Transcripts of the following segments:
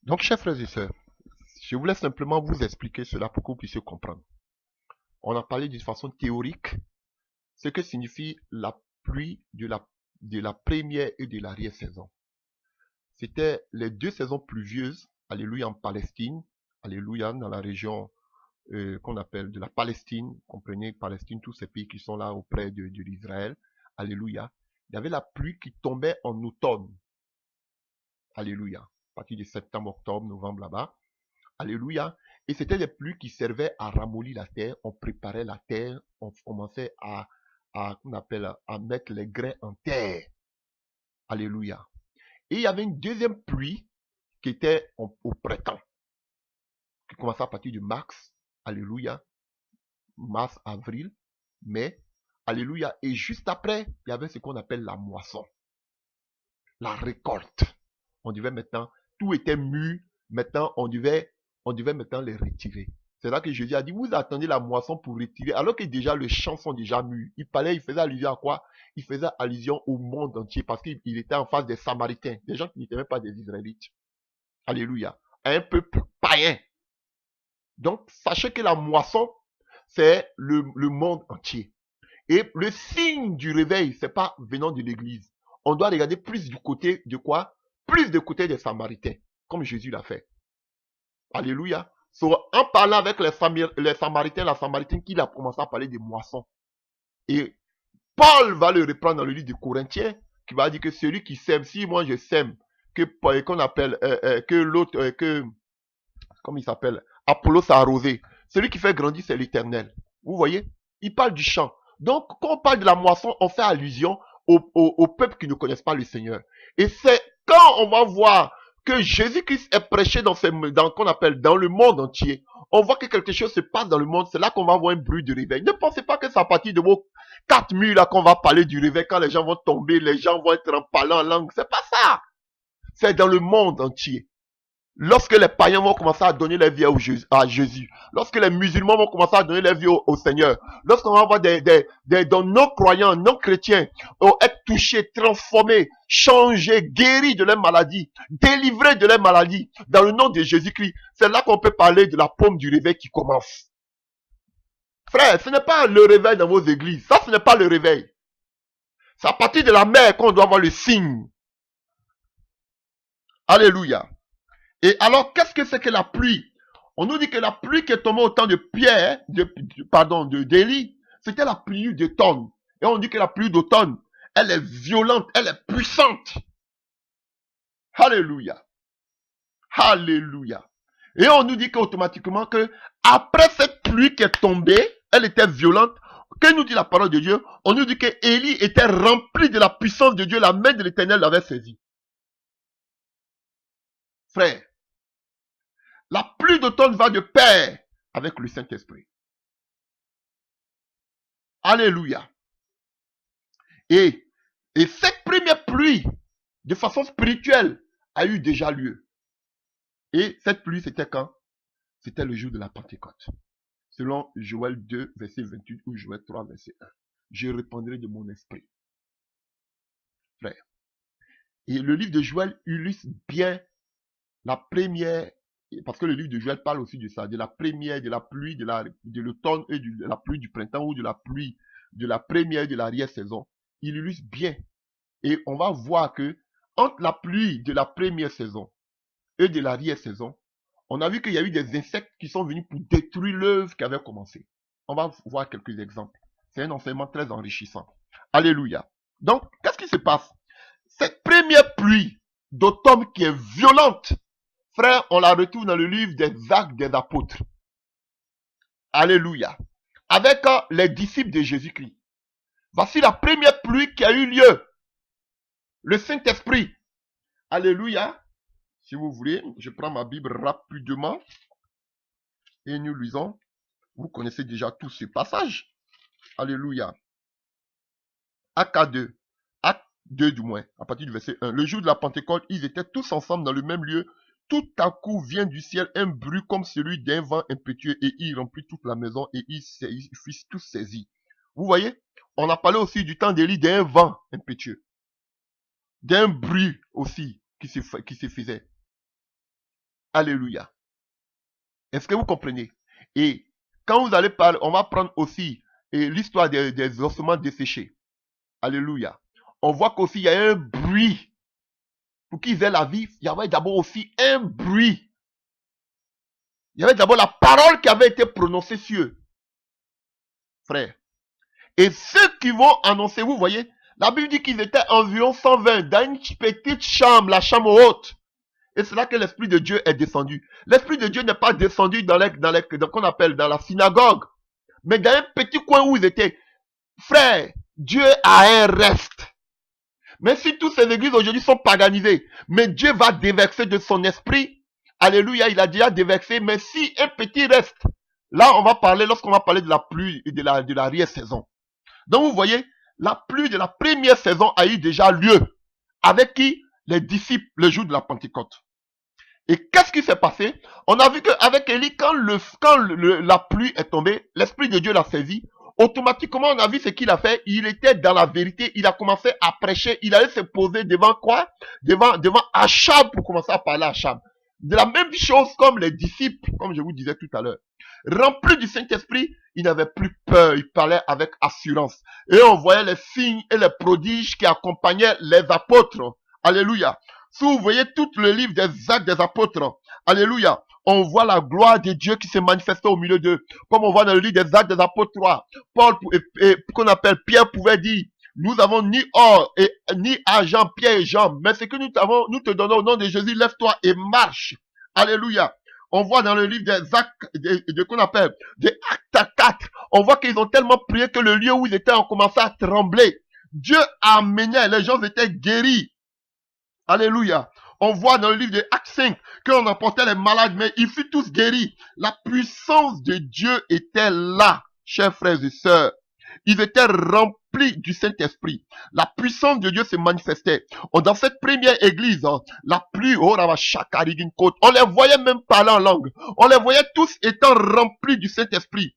Donc, chers frères et sœurs, je voulais simplement vous expliquer cela pour que vous puissiez comprendre. On a parlé d'une façon théorique ce que signifie la pluie de la première et de l'arrière-saison. C'était les deux saisons pluvieuses, alléluia, en Palestine, alléluia, dans la région qu'on appelle de la Palestine, comprenez Palestine, tous ces pays qui sont là auprès de l'Israël, alléluia. Il y avait la pluie qui tombait en automne, alléluia, à partir de septembre, octobre, novembre là-bas, alléluia. Et c'était des pluies qui servaient à ramollir la terre, on préparait la terre, on commençait on appelle, à mettre les grains en terre, alléluia. Et il y avait une deuxième pluie qui était au printemps, qui commençait à partir de mars, alléluia, mars, avril, mai, alléluia. Et juste après, il y avait ce qu'on appelle la moisson, la récolte. On devait maintenant, tout était mûr, maintenant on devait maintenant les retirer. C'est là que Jésus a dit, vous attendez la moisson pour retirer, alors que déjà les champs sont déjà mûrs. Il faisait allusion à quoi? Il faisait allusion au monde entier, parce qu'il était en face des Samaritains, des gens qui n'étaient même pas des Israélites. Alléluia. Un peuple païen. Donc, sachez que la moisson, c'est le monde entier. Et le signe du réveil, c'est pas venant de l'église. On doit regarder plus du côté de quoi? Plus du côté des Samaritains, comme Jésus l'a fait. Alléluia. En parlant avec les Samaritains, la Samaritaine, qu'il a commencé à parler de moisson. Et Paul va le reprendre dans le livre de Corinthiens, qui va dire que celui qui sème, si moi je sème, qu'on appelle, que l'autre, comme il s'appelle, Apollos a arrosé. Celui qui fait grandir, c'est l'Éternel. Vous voyez? Il parle du champ. Donc, quand on parle de la moisson, on fait allusion au peuple qui ne connaissent pas le Seigneur. Et c'est quand on va voir que Jésus-Christ est prêché qu'on appelle dans le monde entier, on voit que quelque chose se passe dans le monde, c'est là qu'on va avoir un bruit de réveil. Ne pensez pas que c'est à partir de vos 4 000 là qu'on va parler du réveil, quand les gens vont tomber, les gens vont être en parlant en langue. C'est pas ça. C'est dans le monde entier. Lorsque les païens vont commencer à donner leur vie à Jésus, lorsque les musulmans vont commencer à donner leur vie au Seigneur, lorsqu'on va voir des non-croyants, non-chrétiens être touchés, transformés, changés, guéris de leur maladie, délivrés de leur maladie, dans le nom de Jésus-Christ, c'est là qu'on peut parler de la paume du réveil qui commence. Frère, ce n'est pas le réveil dans vos églises, ça ce n'est pas le réveil. C'est à partir de la mer qu'on doit voir le signe. Alléluia. Et alors, qu'est-ce que c'est que la pluie? On nous dit que la pluie qui est tombée au temps de Pierre, d'Élie, c'était la pluie d'automne. Et on dit que la pluie d'automne, elle est violente, elle est puissante. Alléluia. Alléluia. Et on nous dit qu'automatiquement que après cette pluie qui est tombée, elle était violente. Que nous dit la parole de Dieu? On nous dit que Élie était rempli de la puissance de Dieu, la main de l'Éternel l'avait saisi. Frère, la pluie d'automne va de pair avec le Saint-Esprit. Alléluia. Et cette première pluie, de façon spirituelle, a eu déjà lieu. Et cette pluie, c'était quand? C'était le jour de la Pentecôte. Selon Joël 2, verset 28 ou Joël 3, verset 1. Je répandrai de mon esprit. Frère. Et le livre de Joël illustre bien la première, parce que le livre de Joël parle aussi de ça, de la première, de la pluie, de l'automne et de la pluie du printemps ou de la pluie de la première et de l'arrière-saison. Il illustre bien. Et on va voir que entre la pluie de la première saison et de l'arrière-saison, on a vu qu'il y a eu des insectes qui sont venus pour détruire l'œuvre qui avait commencé. On va voir quelques exemples. C'est un enseignement très enrichissant. Alléluia. Donc, qu'est-ce qui se passe? Cette première pluie d'automne qui est violente, frère, on la retrouve dans le livre des Actes des Apôtres. Alléluia. Avec les disciples de Jésus-Christ. Voici la première pluie qui a eu lieu. Le Saint-Esprit. Alléluia. Si vous voulez, je prends ma Bible rapidement. Et nous lisons. Vous connaissez déjà tous ces passages. Alléluia. Acte 2. Acte 2 du moins, à partir du verset 1. Le jour de la Pentecôte, ils étaient tous ensemble dans le même lieu. Tout à coup vient du ciel un bruit comme celui d'un vent impétueux et il remplit toute la maison et ils furent tous saisis. Vous voyez? On a parlé aussi du temps d'Élie d'un vent impétueux. D'un bruit aussi qui se faisait. Alléluia. Est-ce que vous comprenez? Et quand vous allez parler, on va prendre aussi l'histoire des ossements desséchés. Alléluia. On voit qu'aussi il y a un bruit. Pour qu'ils aient la vie, il y avait d'abord aussi un bruit. Il y avait d'abord la parole qui avait été prononcée sur eux. Frère. Et ceux qui vont annoncer, vous voyez, la Bible dit qu'ils étaient environ 120 dans une petite chambre, la chambre haute. Et c'est là que l'Esprit de Dieu est descendu. L'Esprit de Dieu n'est pas descendu dans qu'on appelle dans la synagogue, mais dans un petit coin où ils étaient. Frère, Dieu a un reste. Même si toutes ces églises aujourd'hui sont paganisées, mais Dieu va déverser de son esprit. Alléluia, il a déjà déversé, mais si un petit reste, là on va parler, lorsqu'on va parler de la pluie et de l'arrière saison. Donc vous voyez, la pluie de la première saison a eu déjà lieu. Avec qui? Les disciples, le jour de la Pentecôte. Et qu'est-ce qui s'est passé? On a vu qu'avec Élie, quand la pluie est tombée, l'Esprit de Dieu l'a saisi. Automatiquement, on a vu ce qu'il a fait. Il était dans la vérité. Il a commencé à prêcher. Il allait se poser devant quoi? Devant Achab pour commencer à parler à Achab. De la même chose comme les disciples, comme je vous disais tout à l'heure. Remplis du Saint-Esprit, il n'avait plus peur. Il parlait avec assurance. Et on voyait les signes et les prodiges qui accompagnaient les apôtres. Alléluia. Si vous voyez tout le livre des Actes des Apôtres, alléluia, on voit la gloire de Dieu qui se manifestait au milieu d'eux. Comme on voit dans le livre des Actes des Apôtres 3, Paul, qu'on appelle Pierre, pouvait dire, nous avons ni or et ni argent, Pierre et Jean, mais ce que nous avons, nous te donnons au nom de Jésus, lève-toi et marche. Alléluia. On voit dans le livre des Actes, qu'on appelle des Actes 4, on voit qu'ils ont tellement prié que le lieu où ils étaient ont commencé à trembler. Dieu amenait, les gens étaient guéris. Alléluia. On voit dans le livre de Actes 5 qu'on emportait les malades, mais ils furent tous guéris. La puissance de Dieu était là, chers frères et sœurs. Ils étaient remplis du Saint-Esprit. La puissance de Dieu se manifestait. Dans cette première église, la pluie, on les voyait même parler en langue. On les voyait tous étant remplis du Saint-Esprit.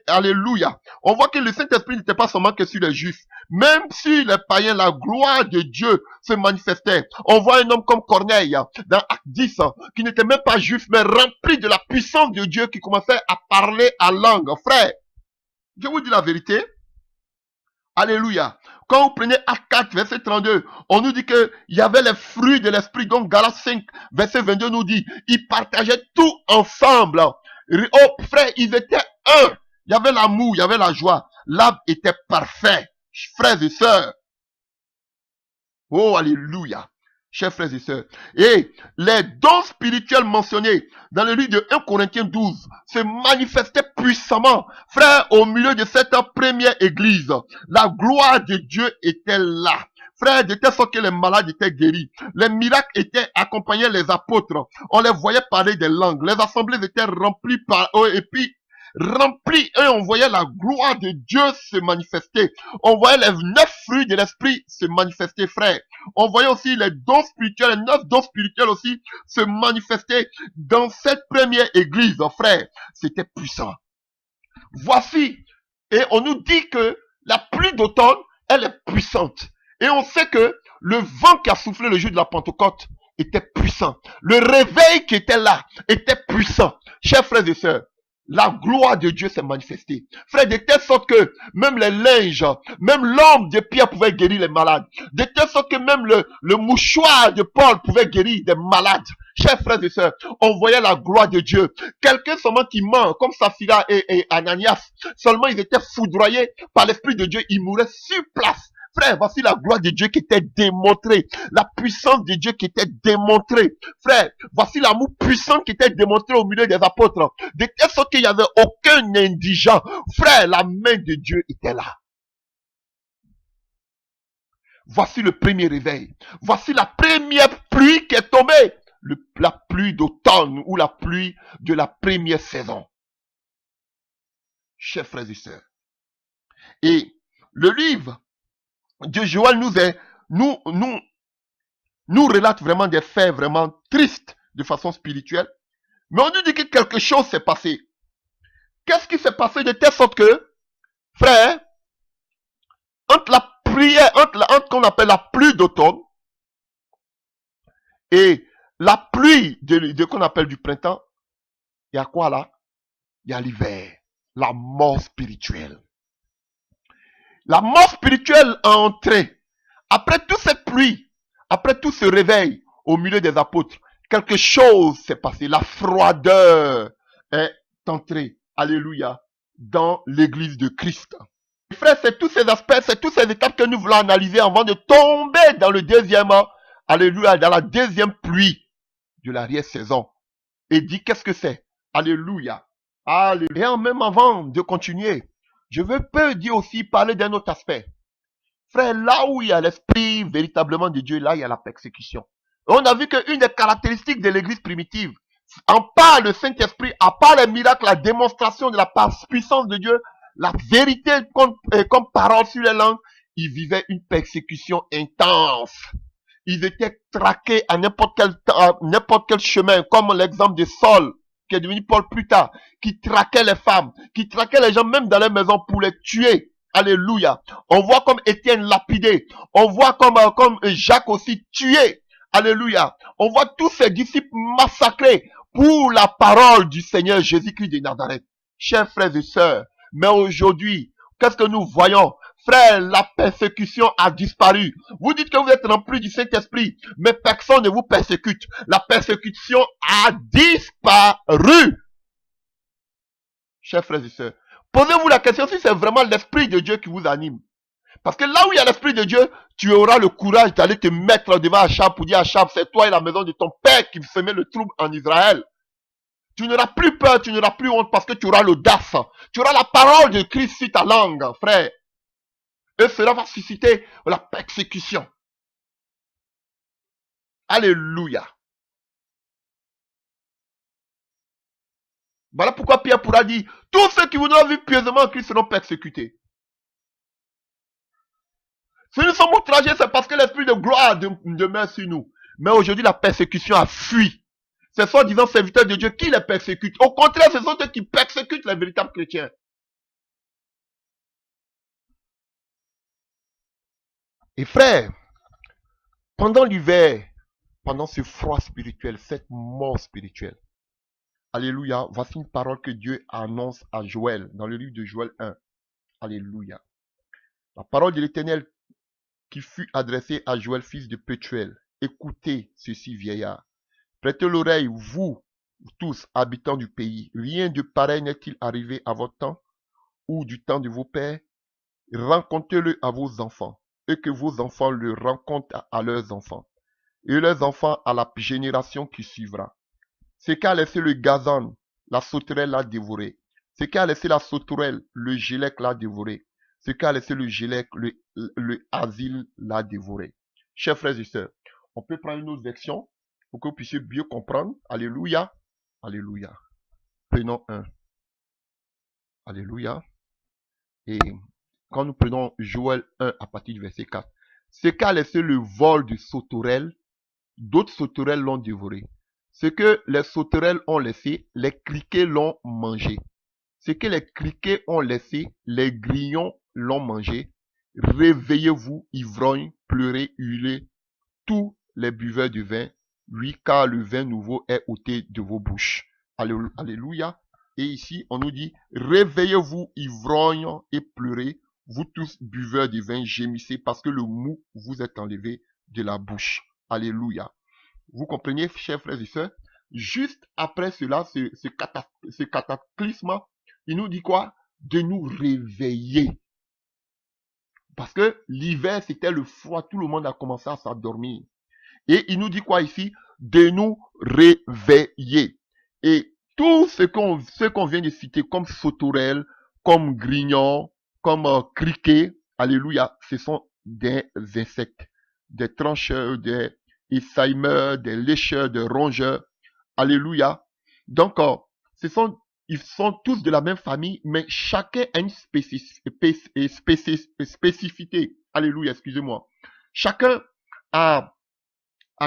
Alléluia. On voit que le Saint-Esprit n'était pas seulement que sur les Juifs. Même sur les païens, la gloire de Dieu se manifestait. On voit un homme comme Corneille, dans Acte 10, qui n'était même pas juif, mais rempli de la puissance de Dieu, qui commençait à parler en langue. Frère, je vous dis la vérité. Alléluia. Quand vous prenez Acte 4, verset 32, on nous dit qu'il y avait les fruits de l'esprit. Donc Galates 5, verset 22 nous dit, ils partageaient tout ensemble. Oh frère, ils étaient un. Il y avait l'amour, il y avait la joie. L'âme était parfait. Frères et sœurs. Oh, alléluia. Chers frères et sœurs. Et les dons spirituels mentionnés dans le livre de 1 Corinthiens 12 se manifestaient puissamment. Frère, au milieu de cette première église, la gloire de Dieu était là. Frère, de telle sorte que les malades étaient guéris. Les miracles étaient accompagnés les apôtres. On les voyait parler des langues. Les assemblées étaient remplies par eux. Et puis, remplis et on voyait la gloire de Dieu se manifester. On voyait les 9 fruits de l'esprit se manifester, frère. On voyait aussi les dons spirituels, les 9 dons spirituels aussi se manifester dans cette première église, frère. C'était puissant. Voici, et on nous dit que la pluie d'automne, elle est puissante. Et on sait que le vent qui a soufflé le jour de la Pentecôte était puissant. Le réveil qui était là était puissant. Chers frères et sœurs, la gloire de Dieu s'est manifestée. Frère, de telle sorte que même les linges, même l'homme de Pierre pouvait guérir les malades. De telle sorte que même le mouchoir de Paul pouvait guérir des malades. Chers frères et sœurs, on voyait la gloire de Dieu. Quelqu'un seulement qui ment, comme Saphira et Ananias, seulement ils étaient foudroyés par l'Esprit de Dieu, ils mouraient sur place. Frère, voici la gloire de Dieu qui était démontrée. La puissance de Dieu qui était démontrée. Frère, voici l'amour puissant qui était démontré au milieu des apôtres. De telle sorte qu'il n'y avait aucun indigent. Frère, la main de Dieu était là. Voici le premier réveil. Voici la première pluie qui est tombée. La pluie d'automne ou la pluie de la première saison. Chers frères et sœurs. Et le livre de Joël nous relate vraiment des faits vraiment tristes de façon spirituelle. Mais on nous dit que quelque chose s'est passé. Qu'est-ce qui s'est passé de telle sorte que, frère, entre la prière, entre qu'on appelle la pluie d'automne et la pluie de qu'on appelle du printemps, il y a quoi là? Il y a l'hiver. La mort spirituelle. La mort spirituelle a entré. Après toute cette pluie, après tout ce réveil au milieu des apôtres, quelque chose s'est passé. La froideur est entrée. Alléluia. Dans l'église de Christ. Frère, c'est tous ces aspects, c'est toutes ces étapes que nous voulons analyser avant de tomber dans le deuxième, alléluia, dans la deuxième pluie de l'arrière-saison. Et dit qu'est-ce que c'est? Alléluia. Alléluia. Et même avant de continuer, je peux dire aussi parler d'un autre aspect. Frère, là où il y a l'esprit véritablement de Dieu, là il y a la persécution. Et on a vu qu'une des caractéristiques de l'église primitive, en part le Saint-Esprit, à part les miracles, la démonstration de la puissance de Dieu, la vérité comme parole sur les langues, ils vivaient une persécution intense. Ils étaient traqués à n'importe quel chemin, comme l'exemple de Saul, qui est devenu Paul plus tard, qui traquait les femmes, qui traquait les gens même dans les maisons pour les tuer. Alléluia. On voit comme Étienne lapidé. On voit comme Jacques aussi tué. Alléluia. On voit tous ces disciples massacrés pour la parole du Seigneur Jésus-Christ de Nazareth. Chers frères et sœurs, mais aujourd'hui, qu'est-ce que nous voyons? Frère, la persécution a disparu. Vous dites que vous êtes rempli du Saint-Esprit, mais personne ne vous persécute. La persécution a disparu. Chers frères et sœurs, posez-vous la question si c'est vraiment l'Esprit de Dieu qui vous anime. Parce que là où il y a l'Esprit de Dieu, tu auras le courage d'aller te mettre devant Achab pour dire Achab, c'est toi et la maison de ton père qui semait le trouble en Israël. Tu n'auras plus peur, tu n'auras plus honte parce que tu auras l'audace. Tu auras la parole de Christ sur ta langue, frère. Et cela va susciter la persécution. Alléluia. Voilà pourquoi Pierre pourra dire, tous ceux qui voudront vivre pieusement en Christ seront persécutés. Si nous sommes outragés, c'est parce que l'esprit de gloire demeure sur nous. Mais aujourd'hui, la persécution a fui. Ce sont disant serviteurs de Dieu qui les persécutent. Au contraire, ce sont eux qui persécutent les véritables chrétiens. Et frère, pendant l'hiver, pendant ce froid spirituel, cette mort spirituelle, alléluia, voici une parole que Dieu annonce à Joël, dans le livre de Joël 1. Alléluia. La parole de l'Éternel qui fut adressée à Joël, fils de Pétuel. Écoutez ceci, vieillard. Prêtez l'oreille, vous tous, habitants du pays. Rien de pareil n'est-il arrivé à votre temps ou du temps de vos pères? Racontez-le à vos enfants, et que vos enfants le racontent à leurs enfants, et leurs enfants à la génération qui suivra. Ce qu'a laissé le gazan, la sauterelle l'a dévoré. Ce qu'a laissé la sauterelle, le gélec l'a dévoré. Ce qu'a laissé le gélec, le asile l'a dévoré. Chers frères et sœurs, on peut prendre une autre version pour que vous puissiez mieux comprendre. Alléluia. Alléluia. Prenons un. Alléluia. Et quand nous prenons Joël 1 à partir du verset 4, ce qu'a laissé le vol de sauterelles, d'autres sauterelles l'ont dévoré. Ce que les sauterelles ont laissé, les criquets l'ont mangé. Ce que les criquets ont laissé, les grillons l'ont mangé. Réveillez-vous, ivrognes, pleurez, hurlez, tous les buveurs de vin. Oui, car le vin nouveau est ôté de vos bouches. Alléluia. Et ici, on nous dit, réveillez-vous, ivrognes, et pleurez, vous tous buveurs de vin, gémissez, parce que le mou vous est enlevé de la bouche. Alléluia. Vous comprenez, chers frères et sœurs? Juste après cela, ce cataclysme, il nous dit quoi? De nous réveiller. Parce que l'hiver, c'était le froid, tout le monde a commencé à s'endormir. Et il nous dit quoi ici? De nous réveiller. Et tout ce qu'on vient de citer comme sauterelles, comme grignons, comme criquets, alléluia, ce sont des insectes, des trancheurs, des essaimeurs, des lécheurs, des rongeurs, alléluia. Donc, ils sont tous de la même famille, mais chacun a une spécificité. Alléluia, excusez-moi. Chacun a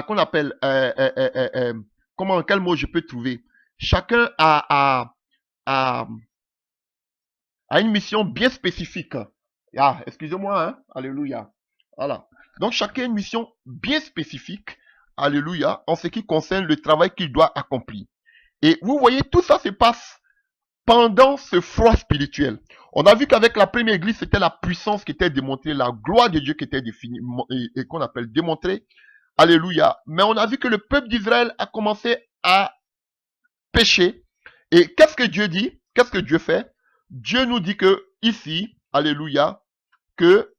qu'on appelle, quel mot je peux trouver? Chacun a une mission bien spécifique. Ah, excusez-moi, hein? Alléluia. Voilà. Donc, chacun a une mission bien spécifique alléluia, en ce qui concerne le travail qu'il doit accomplir. Et vous voyez, tout ça se passe pendant ce froid spirituel. On a vu qu'avec la première église, c'était la puissance qui était démontrée, la gloire de Dieu qui était définie, et qu'on appelle démontrée. Alléluia. Mais on a vu que le peuple d'Israël a commencé à pécher. Et qu'est-ce que Dieu dit? Qu'est-ce que Dieu fait? Dieu nous dit que ici, alléluia, que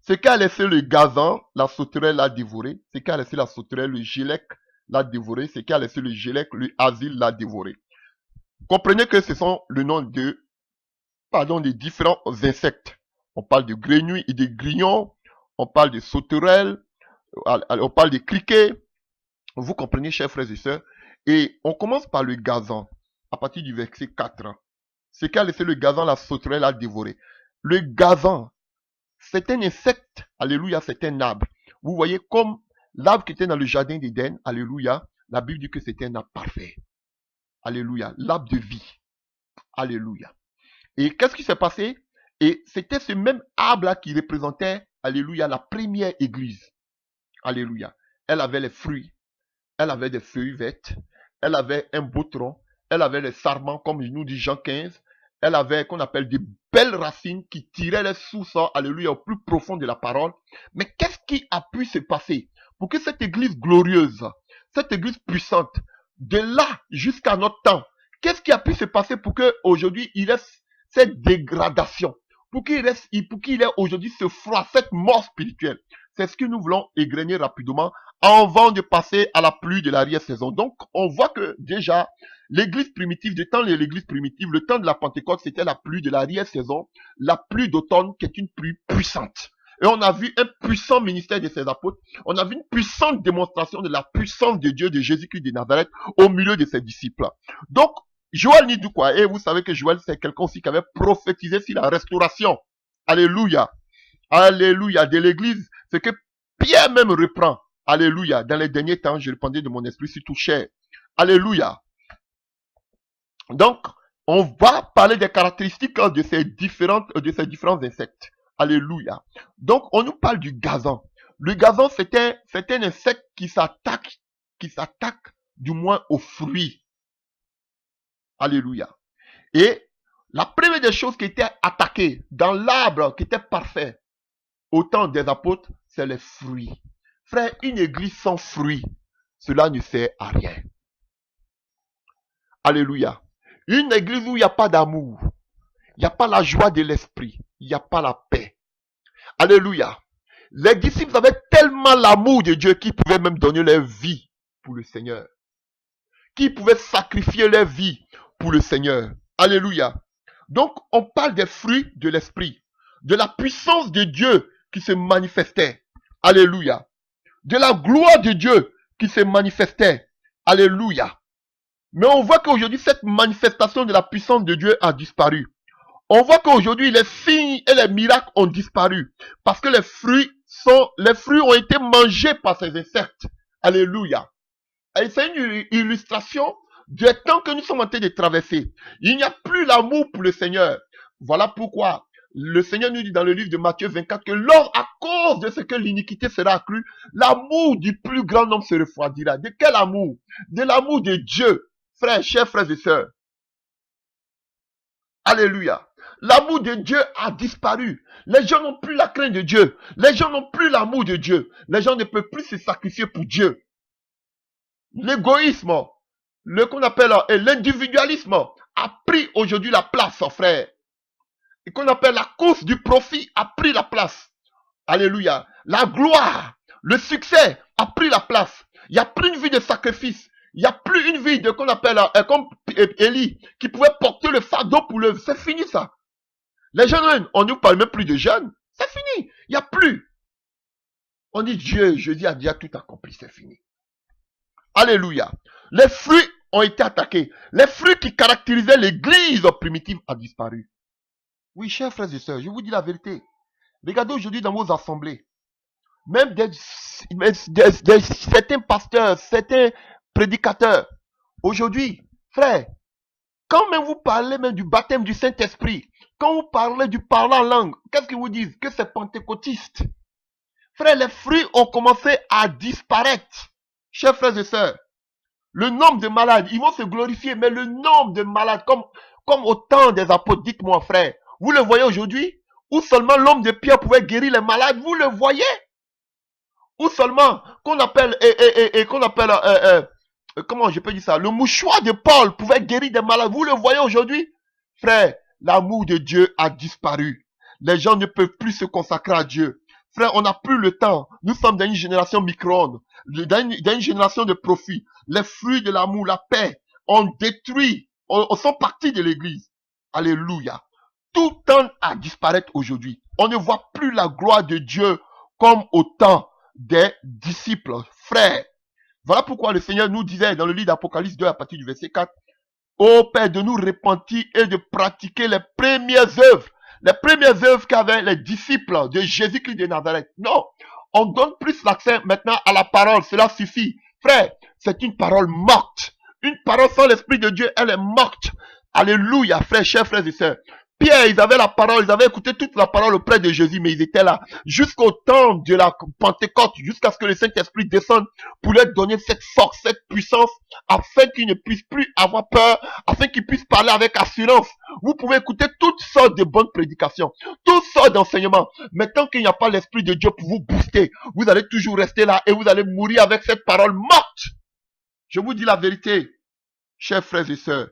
ce qu'a laissé le gazan, la sauterelle l'a dévoré. Ce qu'a laissé la sauterelle, le gélec l'a dévoré. Ce qu'a laissé le gélec, le asile l'a dévoré. Comprenez que ce sont le nom de, des différents insectes. On parle de grenouilles et de grillons. On parle de sauterelles. On parle de criquets. Vous comprenez, chers frères et sœurs. Et on commence par le gazan. À partir du verset 4. Ce qu'a laissé le gazan, la sauterelle l'a dévoré. Le gazan, c'est un insecte. Alléluia, c'est un arbre. Vous voyez, comme l'arbre qui était dans le jardin d'Éden. Alléluia. La Bible dit que c'était un arbre parfait. Alléluia. L'arbre de vie. Alléluia. Et qu'est-ce qui s'est passé? Et c'était ce même arbre-là qui représentait, alléluia, la première église. Alléluia. Elle avait les fruits. Elle avait des feuilles vertes. Elle avait un beau tronc. Elle avait les sarments, comme il nous dit Jean 15. Elle avait, qu'on appelle, des belles racines qui tiraient les sous-sols, alléluia, au plus profond de la parole. Mais qu'est-ce qui a pu se passer pour que cette église glorieuse, cette église puissante, de là jusqu'à notre temps, qu'est-ce qui a pu se passer pour qu'aujourd'hui il ait cette dégradation, pour qu'il ait aujourd'hui ce froid, cette mort spirituelle? C'est ce que nous voulons égrener rapidement avant de passer à la pluie de l'arrière-saison. Donc, on voit que déjà, l'église primitive, le temps de l'église primitive, le temps de la Pentecôte, c'était la pluie de l'arrière-saison, la pluie d'automne qui est une pluie puissante. Et on a vu un puissant ministère de ses apôtres. On a vu une puissante démonstration de la puissance de Dieu, de Jésus-Christ de Nazareth, au milieu de ses disciples. Donc, Joël n'y dit quoi? Et vous savez que Joël, c'est quelqu'un aussi qui avait prophétisé sur la restauration. Alléluia. Alléluia. De l'église, c'est que Pierre même reprend. Alléluia. Dans les derniers temps, je répandais de mon esprit sur tout chair. Alléluia. Donc, on va parler des caractéristiques de ces différents insectes. Alléluia. Donc, on nous parle du gazan. Le gazan, c'est un insecte qui s'attaque du moins aux fruits. Alléluia. Et la première des choses qui était attaquée dans l'arbre qui était parfait au temps des apôtres, c'est les fruits. Frère, une église sans fruits, cela ne sert à rien. Alléluia. Une église où il n'y a pas d'amour, il n'y a pas la joie de l'esprit, il n'y a pas la paix. Alléluia. Les disciples avaient tellement l'amour de Dieu qu'ils pouvaient même donner leur vie pour le Seigneur. Qu'ils pouvaient sacrifier leur vie pour le Seigneur. Alléluia. Donc, on parle des fruits de l'esprit, de la puissance de Dieu qui se manifestait. Alléluia. De la gloire de Dieu qui se manifestait. Alléluia. Mais on voit qu'aujourd'hui, cette manifestation de la puissance de Dieu a disparu. On voit qu'aujourd'hui, les signes et les miracles ont disparu. Parce que les fruits ont été mangés par ces insectes. Alléluia. Et c'est une illustration du temps que nous sommes en train de traverser. Il n'y a plus l'amour pour le Seigneur. Voilà pourquoi le Seigneur nous dit dans le livre de Matthieu 24 que lors, à cause de ce que l'iniquité sera accrue, l'amour du plus grand nombre se refroidira. De quel amour? De l'amour de Dieu. Frères, chers frères et sœurs. Alléluia. L'amour de Dieu a disparu. Les gens n'ont plus la crainte de Dieu. Les gens n'ont plus l'amour de Dieu. Les gens ne peuvent plus se sacrifier pour Dieu. L'égoïsme, qu'on appelle l'individualisme, a pris aujourd'hui la place, frère. Et qu'on appelle la course du profit a pris la place. Alléluia. La gloire, le succès a pris la place. Il n'y a plus une vie de sacrifice. Il n'y a plus une vie de qu'on appelle comme Élie qui pouvait porter le fardeau pour le. C'est fini ça. Les jeunes, on ne nous parle même plus de jeunes. C'est fini. Il n'y a plus. On dit Dieu, Jésus a déjà tout accompli. C'est fini. Alléluia. Les fruits ont été attaqués. Les fruits qui caractérisaient l'église primitive ont disparu. Oui, chers frères et sœurs, je vous dis la vérité. Regardez aujourd'hui dans vos assemblées. Même certains pasteurs, certains prédicateurs. Aujourd'hui, frère, quand même vous parlez même du baptême du Saint-Esprit, quand vous parlez du parler en langue, qu'est-ce qu'ils vous disent? Que c'est pentecôtiste. Frère, les fruits ont commencé à disparaître. Chers frères et sœurs, le nombre de malades, ils vont se glorifier, mais le nombre de malades, comme au temps des apôtres, dites-moi frère, vous le voyez aujourd'hui? Où seulement l'homme de Pierre pouvait guérir les malades, vous le voyez? Ou seulement qu'on appelle, comment je peux dire ça, le mouchoir de Paul pouvait guérir des malades, vous le voyez aujourd'hui? Frère, l'amour de Dieu a disparu. Les gens ne peuvent plus se consacrer à Dieu. Frère, on n'a plus le temps. Nous sommes dans une génération micro-ondes, dans une génération de profit. Les fruits de l'amour, la paix, on détruit, on sont partis de l'église. Alléluia. Tout tend à disparaître aujourd'hui. On ne voit plus la gloire de Dieu comme au temps des disciples. Frères, voilà pourquoi le Seigneur nous disait dans le livre d'Apocalypse 2 à partir du verset 4, ô Père, de nous repentir et de pratiquer les premières œuvres. Les premières œuvres qu'avaient les disciples de Jésus-Christ de Nazareth. Non, on donne plus l'accent maintenant à la parole, cela suffit. Frère, c'est une parole morte. Une parole sans l'Esprit de Dieu, elle est morte. Alléluia, frères, chers frères et sœurs. Pierre, ils avaient la parole, ils avaient écouté toute la parole auprès de Jésus, mais ils étaient là jusqu'au temps de la Pentecôte, jusqu'à ce que le Saint-Esprit descende pour leur donner cette force, cette puissance, afin qu'ils ne puissent plus avoir peur, afin qu'ils puissent parler avec assurance. Vous pouvez écouter toutes sortes de bonnes prédications, toutes sortes d'enseignements, mais tant qu'il n'y a pas l'Esprit de Dieu pour vous booster, vous allez toujours rester là et vous allez mourir avec cette parole morte. Je vous dis la vérité, chers frères et sœurs.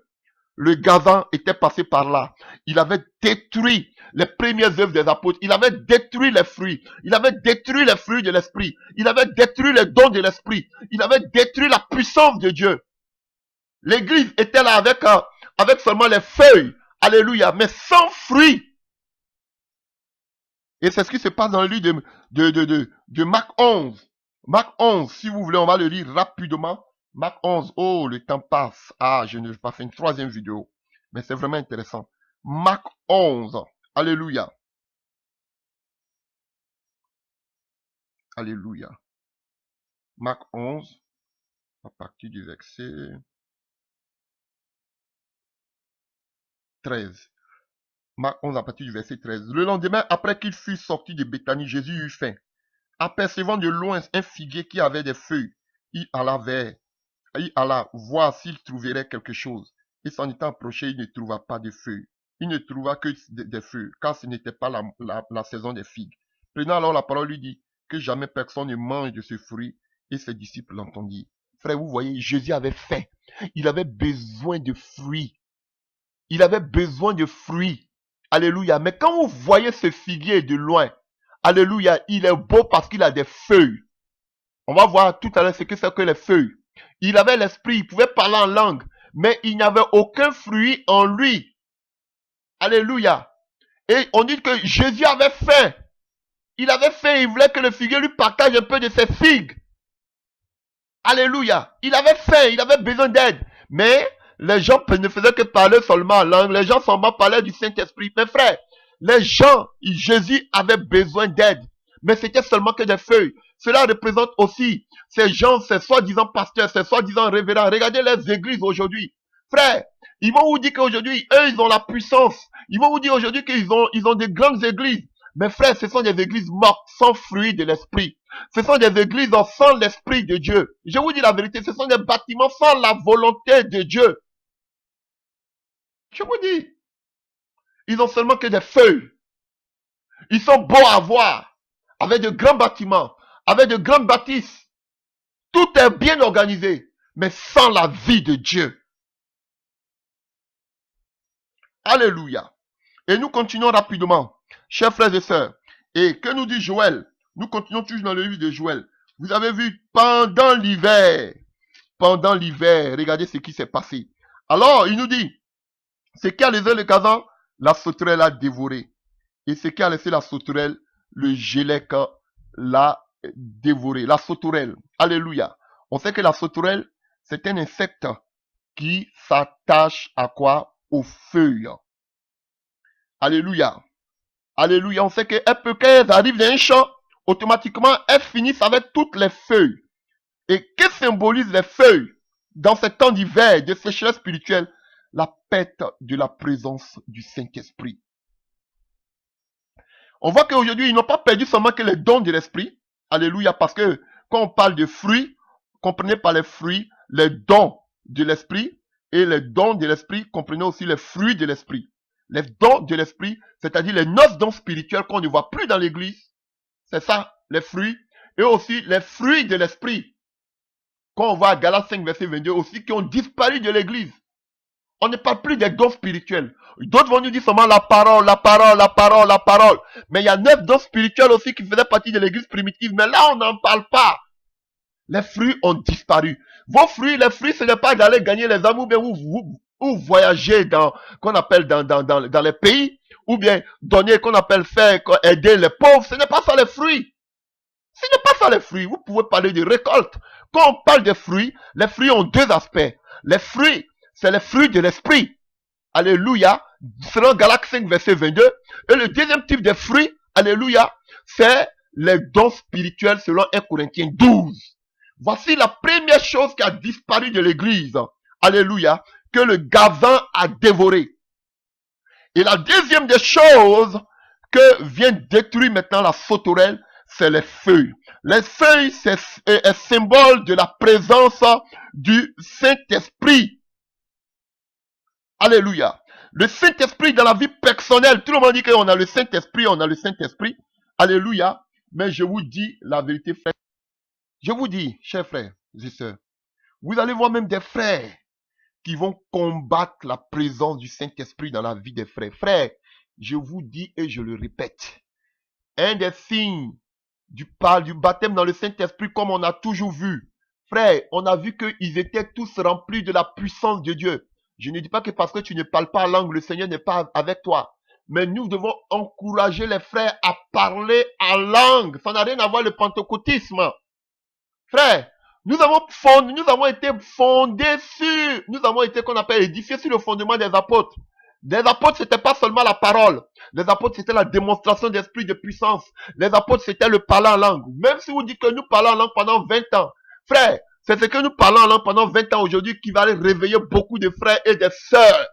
Le Gazan était passé par là. Il avait détruit les premières œuvres des apôtres. Il avait détruit les fruits. Il avait détruit les fruits de l'esprit. Il avait détruit les dons de l'esprit. Il avait détruit la puissance de Dieu. L'église était là avec seulement les feuilles. Alléluia. Mais sans fruits. Et c'est ce qui se passe dans le livre de Marc 11. Marc 11, si vous voulez, on va le lire rapidement. Marc 11, oh, le temps passe. Ah, je ne vais pas faire une troisième vidéo. Mais c'est vraiment intéressant. Marc 11, alléluia. Alléluia. Marc 11, à partir du verset 13. Marc 11, à partir du verset 13. Le lendemain, après qu'il fut sorti de Béthanie, Jésus eut faim. Apercevant de loin un figuier qui avait des feuilles, il alla voir s'il trouverait quelque chose. Et s'en étant approché, il ne trouva pas de feuilles. Il ne trouva que des feuilles, car ce n'était pas la saison des figues. Prenant alors la parole, lui dit que jamais personne ne mange de ce fruit. Et ses disciples l'entendirent. Frère, vous voyez, Jésus avait faim. Il avait besoin de fruits. Il avait besoin de fruits. Alléluia. Mais quand vous voyez ce figuier de loin, alléluia, il est beau parce qu'il a des feuilles. On va voir tout à l'heure ce que c'est que les feuilles. Il avait l'esprit, il pouvait parler en langue, mais il n'y avait aucun fruit en lui. Alléluia. Et on dit que Jésus avait faim. Il avait faim, il voulait que le figuier lui partage un peu de ses figues. Alléluia. Il avait faim, il avait besoin d'aide. Mais les gens ne faisaient que parler seulement en langue. Les gens seulement parlaient du Saint-Esprit. Mais frère, les gens, Jésus avait besoin d'aide. Mais c'était seulement que des feuilles. Cela représente aussi ces gens, ces soi-disant pasteurs, ces soi-disant révérends. Regardez les églises aujourd'hui. Frère, ils vont vous dire qu'aujourd'hui, eux, ils ont la puissance. Ils vont vous dire aujourd'hui qu'ils ont des grandes églises. Mais frère, ce sont des églises mortes, sans fruit de l'esprit. Ce sont des églises sans l'esprit de Dieu. Je vous dis la vérité, ce sont des bâtiments sans la volonté de Dieu. Je vous dis, ils ont seulement que des feuilles. Ils sont beaux à voir, avec de grands bâtiments, avec de grandes bâtisses. Tout est bien organisé, mais sans la vie de Dieu. Alléluia. Et nous continuons rapidement, chers frères et sœurs. Et que nous dit Joël? Nous continuons toujours dans le livre de Joël. Vous avez vu, pendant l'hiver, regardez ce qui s'est passé. Alors, il nous dit, ce qui a laissé le Gazan, la sauterelle a dévoré. Et ce qui a laissé la sauterelle, le gélec l'a dévoré. La sauterelle, alléluia. On sait que la sauterelle, c'est un insecte qui s'attache à quoi? Aux feuilles. Alléluia. Alléluia. On sait qu'elle peut, quand elles arrivent dans un champ, automatiquement, elles finissent avec toutes les feuilles. Et que symbolisent les feuilles dans ce temps d'hiver, de sécheresse spirituelle? La perte de la présence du Saint-Esprit. On voit qu'aujourd'hui, ils n'ont pas perdu seulement que les dons de l'esprit, Alléluia. Parce que quand on parle de fruits, comprenez par les fruits les dons de l'esprit. Et les dons de l'esprit, comprenez aussi les fruits de l'esprit. Les dons de l'esprit, c'est-à-dire les 9 dons spirituels qu'on ne voit plus dans l'église. C'est ça, les fruits. Et aussi les fruits de l'esprit. Quand on voit à Galates 5, verset 22 aussi, qui ont disparu de l'église. On ne parle plus des dons spirituels. D'autres vont nous dire seulement la parole, la parole, la parole, la parole. Mais il y a 9 dons spirituels aussi qui faisaient partie de l'église primitive. Mais là, on n'en parle pas. Les fruits ont disparu. Vos fruits, les fruits, ce n'est pas d'aller gagner les âmes ou bien ou voyager qu'on appelle dans les pays, ou bien donner, qu'on appelle faire, aider les pauvres. Ce n'est pas ça les fruits. Ce n'est pas ça les fruits. Vous pouvez parler de récolte. Quand on parle de fruits, les fruits ont 2 aspects. Les fruits, c'est les fruits de l'esprit. Alléluia. Selon Galates 5, verset 22. Et le deuxième type de fruits, alléluia, c'est les dons spirituels selon 1 Corinthiens 12. Voici la première chose qui a disparu de l'église. Alléluia. Que le gazan a dévoré. Et la deuxième des choses que vient détruire maintenant la sauterelle, c'est les feuilles. Les feuilles, c'est un symbole de la présence du Saint-Esprit. Alléluia. Le Saint-Esprit dans la vie personnelle. Tout le monde dit qu'on a le Saint-Esprit, on a le Saint-Esprit. Alléluia. Mais je vous dis la vérité, frère. Je vous dis, chers frères et sœurs, vous allez voir même des frères qui vont combattre la présence du Saint-Esprit dans la vie des frères. Frères, je vous dis et je le répète, un des signes du baptême dans le Saint-Esprit, comme on a toujours vu, frère, on a vu qu'ils étaient tous remplis de la puissance de Dieu. Je ne dis pas que parce que tu ne parles pas langue, le Seigneur n'est pas avec toi. Mais nous devons encourager les frères à parler en langue. Ça n'a rien à voir avec le pentecôtisme. Frère, nous avons été fondés sur, nous avons été qu'on appelle édifiés sur le fondement des apôtres. Les apôtres, c'était pas seulement la parole. Les apôtres, c'était la démonstration d'esprit de puissance. Les apôtres, c'était le parler en langue. Même si vous dites que nous parlons en langue pendant 20 ans. Frère, c'est ce que nous parlons en langue pendant 20 ans aujourd'hui qui va aller réveiller beaucoup de frères et de sœurs.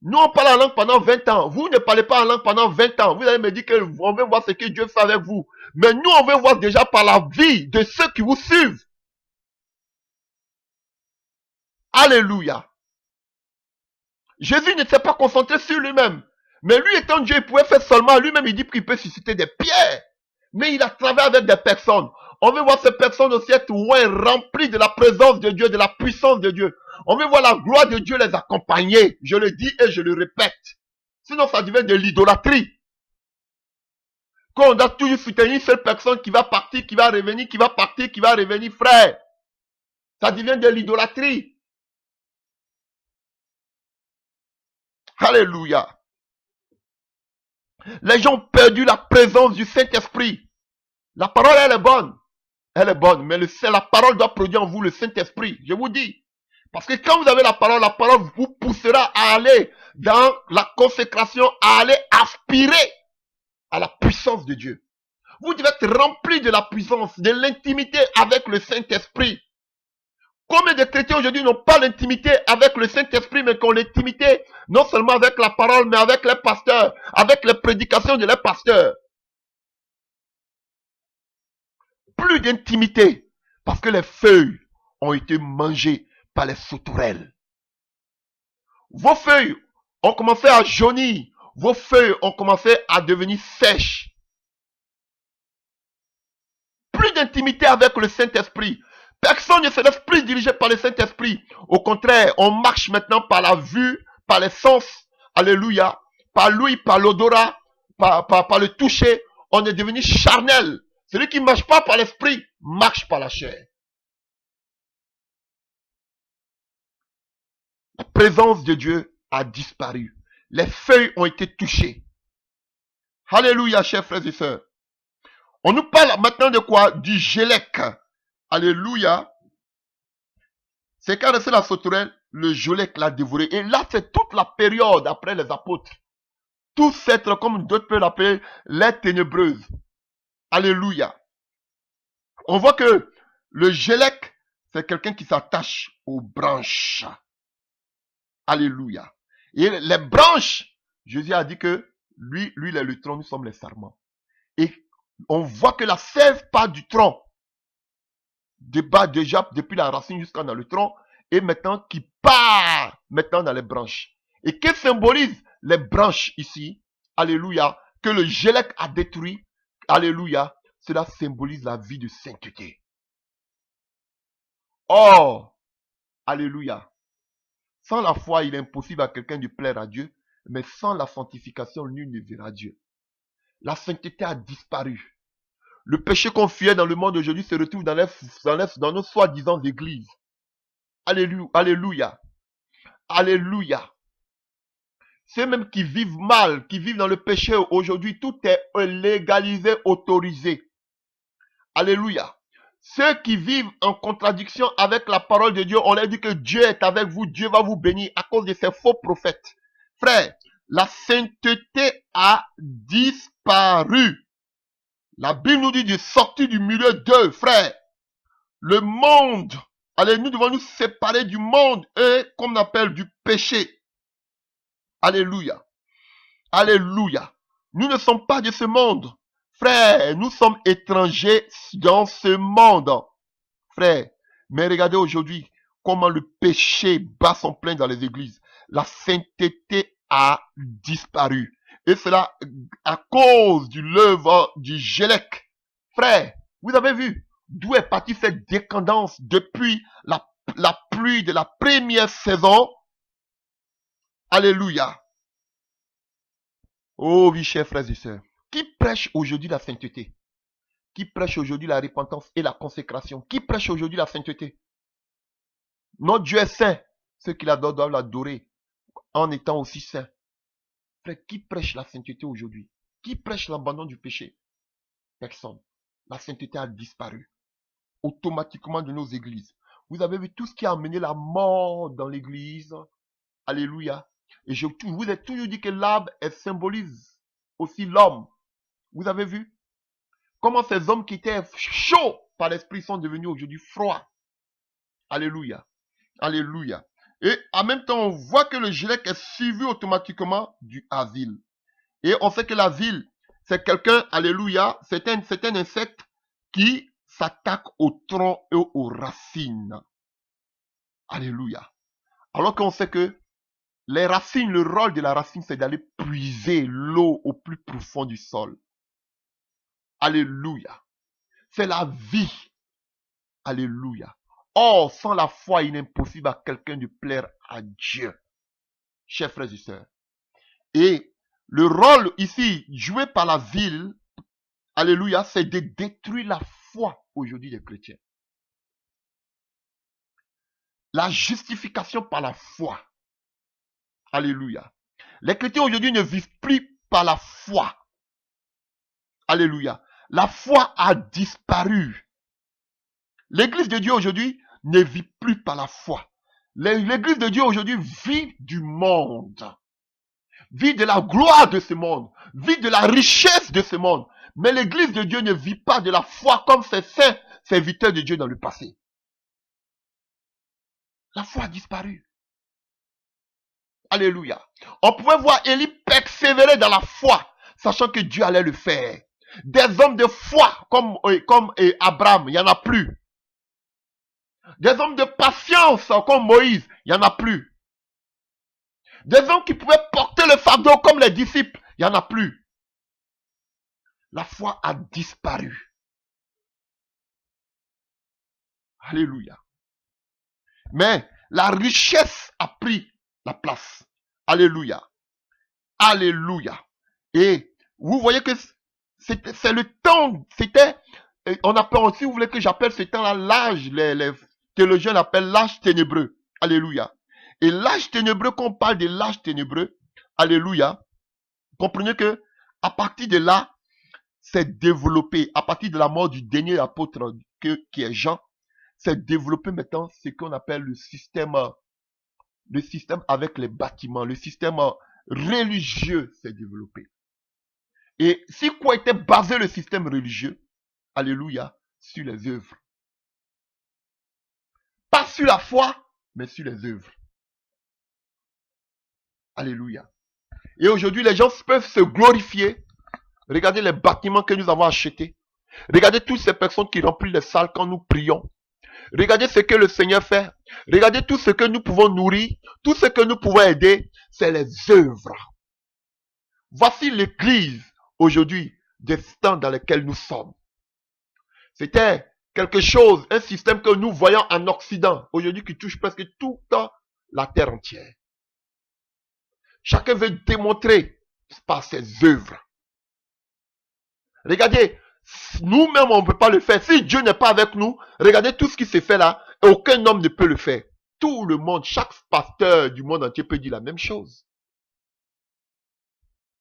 Nous, on parle en langue pendant 20 ans. Vous ne parlez pas en langue pendant 20 ans. Vous allez me dire qu'on veut voir ce que Dieu fait avec vous. Mais nous, on veut voir déjà par la vie de ceux qui vous suivent. Alléluia. Jésus ne s'est pas concentré sur lui-même. Mais lui étant Dieu, il pouvait faire seulement lui-même. Il dit qu'il peut susciter des pierres. Mais il a travaillé avec des personnes. On veut voir ces personnes aussi être remplies de la présence de Dieu, de la puissance de Dieu. On veut voir la gloire de Dieu les accompagner. Je le dis et je le répète. Sinon, ça devient de l'idolâtrie. Quand on doit toujours soutenir une seule personne qui va partir, qui va revenir, qui va partir, qui va revenir, frère. Ça devient de l'idolâtrie. Alléluia. Les gens ont perdu la présence du Saint-Esprit. La parole, elle est bonne. Elle est bonne, mais la parole doit produire en vous le Saint-Esprit. Je vous dis. Parce que quand vous avez la parole vous poussera à aller dans la consécration, à aller aspirer à la puissance de Dieu. Vous devez être rempli de la puissance, de l'intimité avec le Saint-Esprit. Combien de chrétiens aujourd'hui n'ont pas l'intimité avec le Saint-Esprit, mais qui ont l'intimité non seulement avec la parole, mais avec les pasteurs, avec les prédications de les pasteurs. Plus d'intimité, parce que les feuilles ont été mangées par les sauterelles. Vos feuilles ont commencé à jaunir, vos feuilles ont commencé à devenir sèches. Plus d'intimité avec le Saint-Esprit. Personne ne se laisse plus diriger par le Saint-Esprit. Au contraire, on marche maintenant par la vue, par les sens. Alléluia. Par l'ouïe, par l'odorat, par le toucher. On est devenu charnel. Celui qui ne marche pas par l'esprit, marche par la chair. La présence de Dieu a disparu. Les feuilles ont été touchées. Alléluia, chers frères et sœurs. On nous parle maintenant de quoi? Du gélec. Alléluia. C'est quand c'est la sauterelle, le gélec l'a dévoré. Et là, c'est toute la période après les apôtres. Tous êtres, comme d'autres peuvent l'appeler, les ténébreuses. Alléluia. On voit que le gélec, c'est quelqu'un qui s'attache aux branches. Alléluia. Et les branches, Jésus a dit que lui, il est le tronc, nous sommes les sarments. Et On voit que la sève part du tronc, débat déjà depuis la racine jusqu'à dans le tronc, et maintenant qui part maintenant dans les branches. Et que symbolise les branches ici? Alléluia. Que le Gélec a détruit. Alléluia. Cela symbolise la vie de sainteté. Oh, alléluia. Sans la foi, il est impossible à quelqu'un de plaire à Dieu, mais sans la sanctification, nul ne verra Dieu. La sainteté a disparu. Le péché qu'on fuyait dans le monde aujourd'hui se retrouve dans nos soi-disant églises. Alléluia. Alléluia. Alléluia. Ceux même qui vivent mal, qui vivent dans le péché aujourd'hui, tout est légalisé, autorisé. Alléluia. Ceux qui vivent en contradiction avec la parole de Dieu, on leur dit que Dieu est avec vous, Dieu va vous bénir à cause de ces faux prophètes. Frère, la sainteté a disparu. La Bible nous dit de sortir du milieu d'eux, frère. Le monde, allez, nous devons nous séparer du monde et qu'on appelle du péché. Alléluia. Alléluia. Nous ne sommes pas de ce monde. Frère, nous sommes étrangers dans ce monde. Frère, mais regardez aujourd'hui comment le péché bat son plein dans les églises. La sainteté a disparu. Et cela à cause du l'œuvre du Gélec. Frère, vous avez vu d'où est partie cette décadence depuis la pluie de la première saison. Alléluia. Oh oui, chers frères et sœurs. Qui prêche aujourd'hui la sainteté? Qui prêche aujourd'hui la repentance et la consécration? Qui prêche aujourd'hui la sainteté? Notre Dieu est saint. Ceux qui l'adorent doivent l'adorer en étant aussi saints. Frère, qui prêche la sainteté aujourd'hui? Qui prêche l'abandon du péché? Personne. La sainteté a disparu automatiquement de nos églises. Vous avez vu tout ce qui a amené la mort dans l'église. Alléluia. Et je vous ai toujours dit que l'arbre symbolise aussi l'homme. Vous avez vu comment ces hommes qui étaient chauds par l'esprit sont devenus aujourd'hui froids. Alléluia. Alléluia. Et en même temps, on voit que le Gélec est suivi automatiquement du asile. Et on sait que l'asile, c'est quelqu'un, alléluia, c'est un insecte qui s'attaque au tronc et aux racines. Alléluia. Alors qu'on sait que les racines, le rôle de la racine, c'est d'aller puiser l'eau au plus profond du sol. Alléluia. C'est la vie. Alléluia. Or, sans la foi, il est impossible à quelqu'un de plaire à Dieu. Chers frères et sœurs. Et le rôle ici joué par la ville, alléluia, c'est de détruire la foi aujourd'hui des chrétiens. La justification par la foi. Alléluia. Les chrétiens aujourd'hui ne vivent plus par la foi. Alléluia. La foi a disparu. L'église de Dieu aujourd'hui ne vit plus par la foi. L'église de Dieu aujourd'hui vit du monde. Vit de la gloire de ce monde. Vit de la richesse de ce monde. Mais l'église de Dieu ne vit pas de la foi comme ces saints serviteurs de Dieu dans le passé. La foi a disparu. Alléluia. On pouvait voir Élie persévérer dans la foi, sachant que Dieu allait le faire. Des hommes de foi comme Abraham, il n'y en a plus. Des hommes de patience comme Moïse, il n'y en a plus. Des hommes qui pouvaient porter le fardeau comme les disciples, il n'y en a plus. La foi a disparu. Alléluia. Mais la richesse a pris la place. Alléluia. Alléluia. Et vous voyez que c'est le temps, on appelle aussi, vous voulez que j'appelle ce temps-là l'âge, les théologiens l'appellent l'âge ténébreux. Alléluia. Et l'âge ténébreux, quand on parle de l'âge ténébreux, alléluia, comprenez que à partir de là, c'est développé, à partir de la mort du dernier apôtre qui est Jean, c'est développé maintenant ce qu'on appelle le système avec les bâtiments, le système religieux s'est développé. Et sur quoi était basé le système religieux? Alléluia, sur les œuvres. Pas sur la foi, mais sur les œuvres. Alléluia. Et aujourd'hui, les gens peuvent se glorifier, Regardez les bâtiments que nous avons achetés. Regardez toutes ces personnes qui remplissent les salles quand nous prions. Regardez ce que le Seigneur fait. Regardez tout ce que nous pouvons nourrir, tout ce que nous pouvons aider. C'est les œuvres. Voici l'église aujourd'hui des temps dans lesquels nous sommes. C'était quelque chose, un système que nous voyons en Occident, aujourd'hui qui touche presque toute la terre entière. Chacun veut démontrer par ses œuvres. Regardez, nous-mêmes on ne peut pas le faire. Si Dieu n'est pas avec nous, regardez tout ce qui se fait là, et aucun homme ne peut le faire. Tout le monde, chaque pasteur du monde entier peut dire la même chose.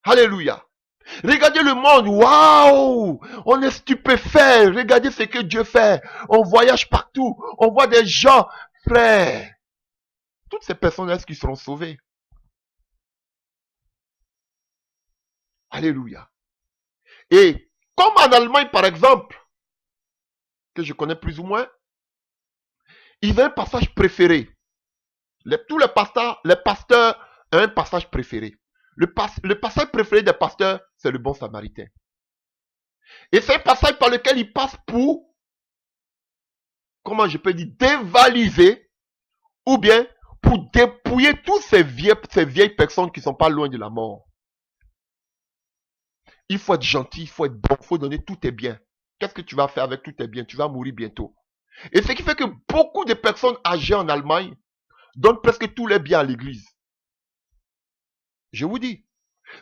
Alléluia. Regardez le monde, waouh, on est stupéfait. Regardez ce que Dieu fait. On voyage partout, on voit des gens, frères. Toutes ces personnes, est-ce qu'ils seront sauvées? Alléluia. Et comme en Allemagne, par exemple, que je connais plus ou moins, ils ont un passage préféré. Tous les pasteurs ont un passage préféré. Le passage préféré des pasteurs, c'est le bon samaritain. Et c'est un passage par lequel ils passent pour, comment je peux dire, dévaliser, ou bien pour dépouiller toutes ces vieilles personnes qui ne sont pas loin de la mort. Il faut être gentil, il faut être bon, il faut donner tous tes biens. Qu'est-ce que tu vas faire avec tous tes biens? Tu vas mourir bientôt. Et ce qui fait que beaucoup de personnes âgées en Allemagne donnent presque tous les biens à l'église. Je vous dis,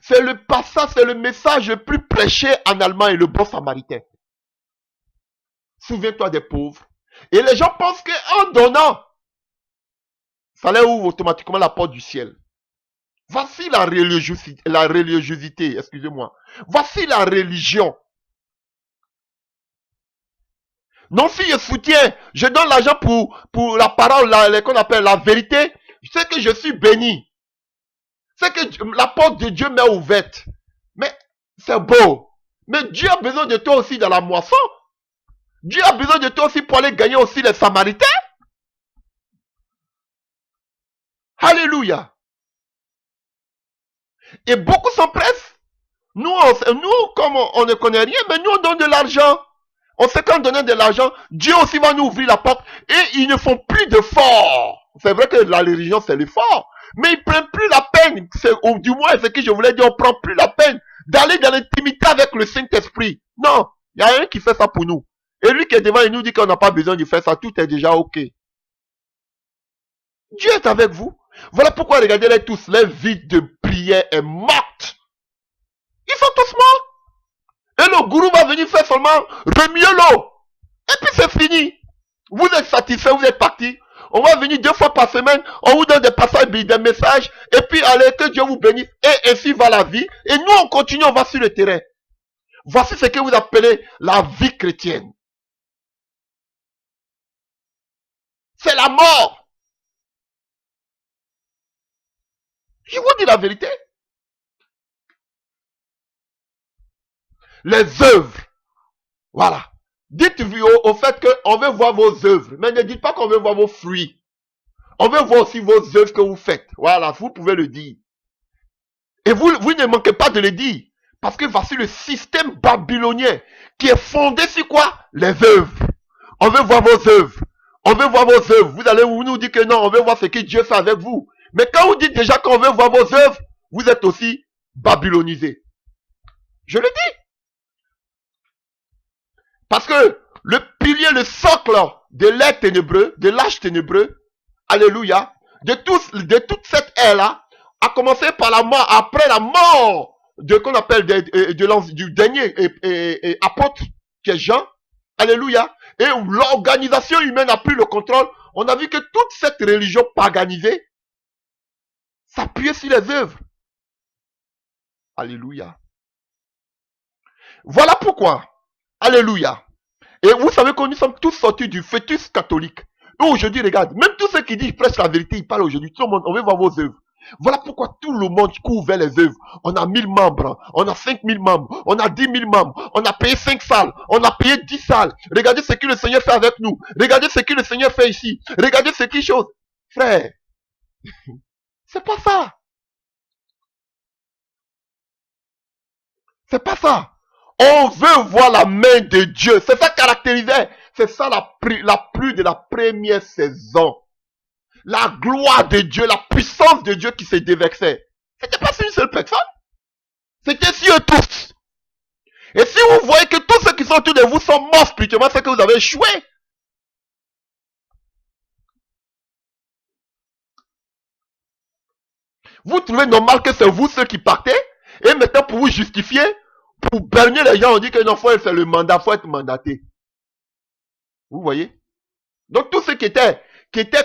c'est le passage, c'est le message le plus prêché en Allemagne, le bon samaritain. Souviens-toi des pauvres. Et les gens pensent qu'en donnant, ça leur ouvre automatiquement la porte du ciel. Voici la religiosité, excusez-moi. Voici la religion. Non, si je soutiens, je donne l'argent pour la parole, qu'on appelle la vérité, c'est que je suis béni. C'est que la porte de Dieu m'est ouverte. Mais c'est beau. Mais Dieu a besoin de toi aussi dans la moisson. Dieu a besoin de toi aussi pour aller gagner aussi les Samaritains. Alléluia. Et beaucoup s'empressent. Nous, comme on ne connaît rien, mais nous, on donne de l'argent. On sait qu'en donnant de l'argent, Dieu aussi va nous ouvrir la porte. Et ils ne font plus d'efforts. C'est vrai que la religion, c'est l'effort. Mais ils ne prennent plus la peine. Ou du moins, ce que je voulais dire, on ne prend plus la peine d'aller dans l'intimité avec le Saint-Esprit. Non, il y a un qui fait ça pour nous. Et lui qui est devant, il nous dit qu'on n'a pas besoin de faire ça. Tout est déjà OK. Dieu est avec vous. Voilà pourquoi, regardez-les tous. Leur vie de prière est morte. Ils sont tous morts. Et le gourou va venir faire seulement remuer l'eau. Et puis c'est fini. Vous êtes satisfait, vous êtes parti. On va venir 2 fois par semaine. On vous donne des passages, des messages. Et puis allez, que Dieu vous bénisse. Et ainsi va la vie. Et nous, on continue, on va sur le terrain. Voici ce que vous appelez la vie chrétienne. C'est la mort. Je vous dis la vérité. Les œuvres. Voilà. Dites-vous au fait qu'on veut voir vos œuvres. Mais ne dites pas qu'on veut voir vos fruits. On veut voir aussi vos œuvres que vous faites. Voilà, vous pouvez le dire. Et vous ne manquez pas de le dire. Parce que voici le système babylonien qui est fondé sur quoi? Les œuvres. On veut voir vos œuvres. On veut voir vos œuvres. Vous allez nous dire que non, on veut voir ce que Dieu fait avec vous. Mais quand vous dites déjà qu'on veut voir vos œuvres, vous êtes aussi babylonisé. Je le dis. Parce que le pilier, le socle de l'air ténébreux, de l'âge ténébreux, alléluia, de toute cette ère-là, a commencé par la mort, après la mort qu'on appelle du dernier apôtre, qui est Jean, alléluia, et l'organisation humaine a pris le contrôle. On a vu que toute cette religion paganisée s'appuyait sur les œuvres. Alléluia. Voilà pourquoi, alléluia. Et vous savez que nous sommes tous sortis du fœtus catholique. Et aujourd'hui, regarde, même tous ceux qui disent presque la vérité, ils parlent aujourd'hui. Tout le monde, on veut voir vos œuvres. Voilà pourquoi tout le monde court vers les œuvres. On a 1000 membres, on a 5000 membres, on a 10 000 membres, on a payé 5 salles, on a payé 10 salles. Regardez ce que le Seigneur fait avec nous. Regardez ce que le Seigneur fait ici. Regardez ce qu'il chose. Frère, c'est pas ça. C'est pas ça. On veut voir la main de Dieu. C'est ça qui caractérisait. C'est ça la pluie de la première saison. La gloire de Dieu, la puissance de Dieu qui se déversait. C'était pas sur une seule personne. C'était sur eux tous. Et si vous voyez que tous ceux qui sont autour de vous sont morts spirituellement, c'est que vous avez échoué. Vous trouvez normal que c'est vous ceux qui partez, et maintenant pour vous justifier, pour berner les gens, on dit que non, faut faire le mandat, faut être mandaté. Vous voyez? Donc tous ceux qui étaient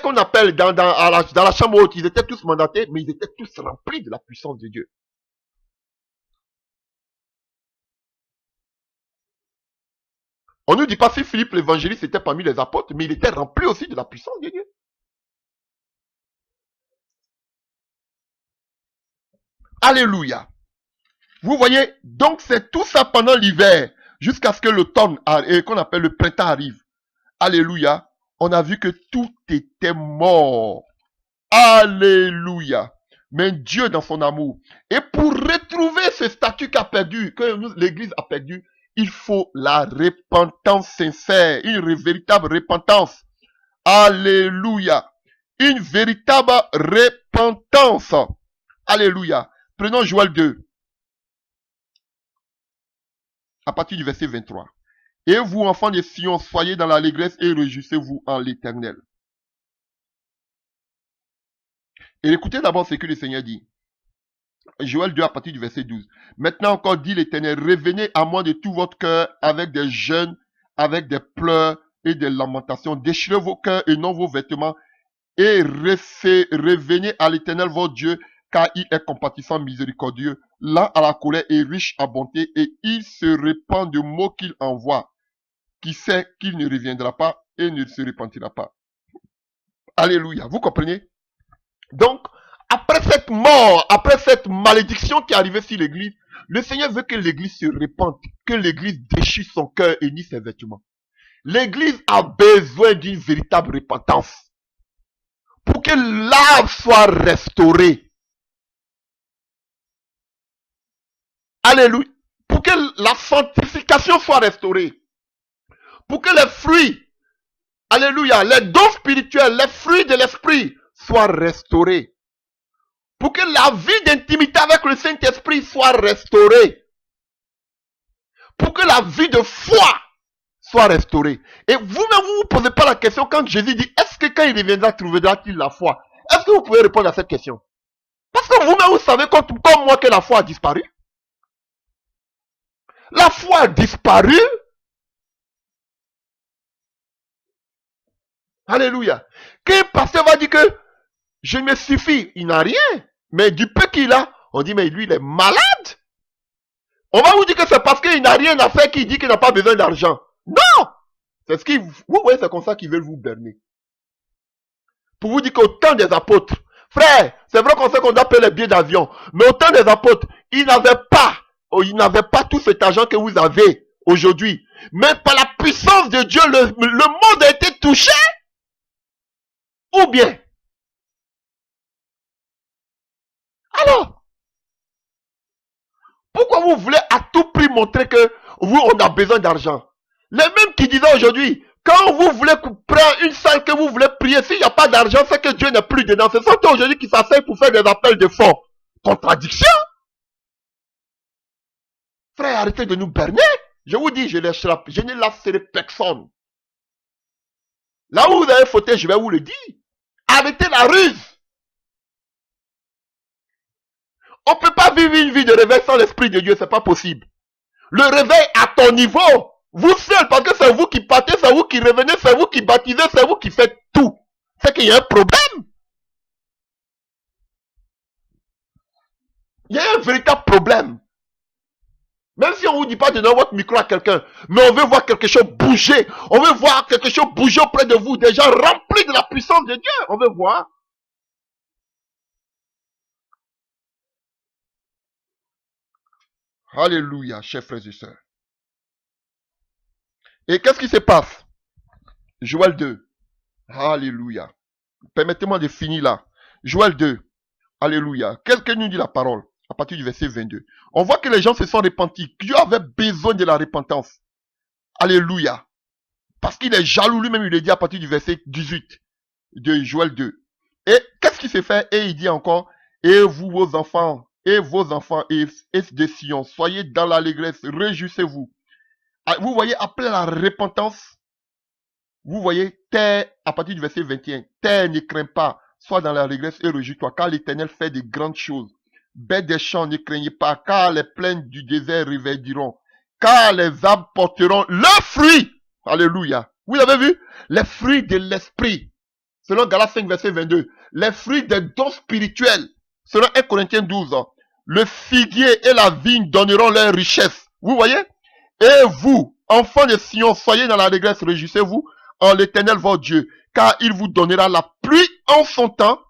qu'on appelle dans la chambre haute, ils étaient tous mandatés, mais ils étaient tous remplis de la puissance de Dieu. On ne nous dit pas si Philippe l'évangéliste était parmi les apôtres, mais il était rempli aussi de la puissance de Dieu. Alléluia. Vous voyez, donc c'est tout ça pendant l'hiver, jusqu'à ce que l'automne, qu'on appelle le printemps arrive. Alléluia. On a vu que tout était mort. Alléluia. Mais Dieu dans son amour. Et pour retrouver ce statut qu'a perdu, que l'Église a perdu, il faut la repentance sincère, une véritable repentance. Alléluia. Une véritable repentance. Alléluia. Prenons Joël 2. À partir du verset 23. Et vous, enfants de Sion, soyez dans l'allégresse et réjouissez-vous en l'Éternel. Et écoutez d'abord ce que le Seigneur dit. Joël 2 à partir du verset 12. Maintenant encore dit l'Éternel, revenez à moi de tout votre cœur avec des jeûnes, avec des pleurs et des lamentations. Déchirez vos cœurs et non vos vêtements et revenez à l'Éternel votre Dieu, car il est compatissant, miséricordieux, lent à la colère et riche à bonté, et il se répand de mots qu'il envoie, qui sait qu'il ne reviendra pas et ne se repentira pas. Alléluia. Vous comprenez? Donc, après cette mort, après cette malédiction qui est arrivée sur l'église, le Seigneur veut que l'église se répande, que l'église déchire son cœur et nie ses vêtements. L'église a besoin d'une véritable repentance pour que l'âme soit restaurée. Alléluia. Pour que la sanctification soit restaurée. Pour que les fruits, alléluia, les dons spirituels, les fruits de l'esprit soient restaurés. Pour que la vie d'intimité avec le Saint-Esprit soit restaurée. Pour que la vie de foi soit restaurée. Et vous-même, vous ne vous posez pas la question quand Jésus dit, est-ce que quand il reviendra, trouvera-t-il la foi? Est-ce que vous pouvez répondre à cette question? Parce que vous-même, vous savez comme moi que la foi a disparu. La foi a disparu. Alléluia. Qu'un pasteur va dire que je me suffis, il n'a rien. Mais du peu qu'il a, on dit mais lui il est malade. On va vous dire que c'est parce qu'il n'a rien à faire qu'il dit qu'il n'a pas besoin d'argent. Non. C'est ce vous voyez, c'est comme ça qu'ils veulent vous berner. Pour vous dire qu'au temps des apôtres, frère, c'est vrai qu'on sait qu'on doit payer les billets d'avion, mais au temps des apôtres, ils n'avaient pas tout cet argent que vous avez aujourd'hui. Mais par la puissance de Dieu, le monde a été touché. Ou bien. Alors, pourquoi vous voulez à tout prix montrer que vous, on a besoin d'argent? Les mêmes qui disaient aujourd'hui, quand vous voulez prendre une salle que vous voulez prier, s'il n'y a pas d'argent, c'est que Dieu n'est plus dedans. Ce sont eux aujourd'hui qui s'asseyent pour faire des appels de fonds. Contradiction. Frère, arrêtez de nous berner. Je vous dis, je ne laisserai personne. Là où vous avez fauté, je vais vous le dire. Arrêtez la ruse. On ne peut pas vivre une vie de réveil sans l'Esprit de Dieu, c'est pas possible. Le réveil à ton niveau, vous seul, parce que c'est vous qui partez, c'est vous qui revenez, c'est vous qui baptisez, c'est vous qui faites tout. C'est qu'il y a un problème. Il y a un véritable problème. Même si on ne vous dit pas de donner votre micro à quelqu'un, mais on veut voir quelque chose bouger. On veut voir quelque chose bouger auprès de vous, des gens remplis de la puissance de Dieu. On veut voir. Alléluia, chers frères et sœurs. Et qu'est-ce qui se passe? Joël 2. Alléluia. Permettez-moi de finir là. Joël 2. Alléluia. Qu'est-ce que nous dit la parole? à partir du verset 22. On voit que les gens se sont repentis. Dieu avait besoin de la repentance. Alléluia. Parce qu'il est jaloux, lui-même il le dit à partir du verset 18 de Joël 2. Et qu'est-ce qui s'est fait? Et il dit encore, et vous vos enfants et de Sion, soyez dans l'allégresse, réjouissez-vous. Vous voyez, après la repentance, vous voyez, terre, à partir du verset 21, terre ne crains pas, sois dans la régresse et réjouis-toi, car l'Éternel fait de grandes choses. Bêtes des champs, ne craignez pas, car les plaines du désert reverdiront, car les arbres porteront leurs fruits. Alléluia. Vous avez vu? Les fruits de l'esprit. Selon Galates 5, verset 22. Les fruits des dons spirituels. Selon 1 Corinthiens 12. Le figuier et la vigne donneront leur richesse. Vous voyez? Et vous, enfants de Sion, soyez dans la régresse, réjouissez-vous en l'Éternel votre Dieu, car il vous donnera la pluie en son temps,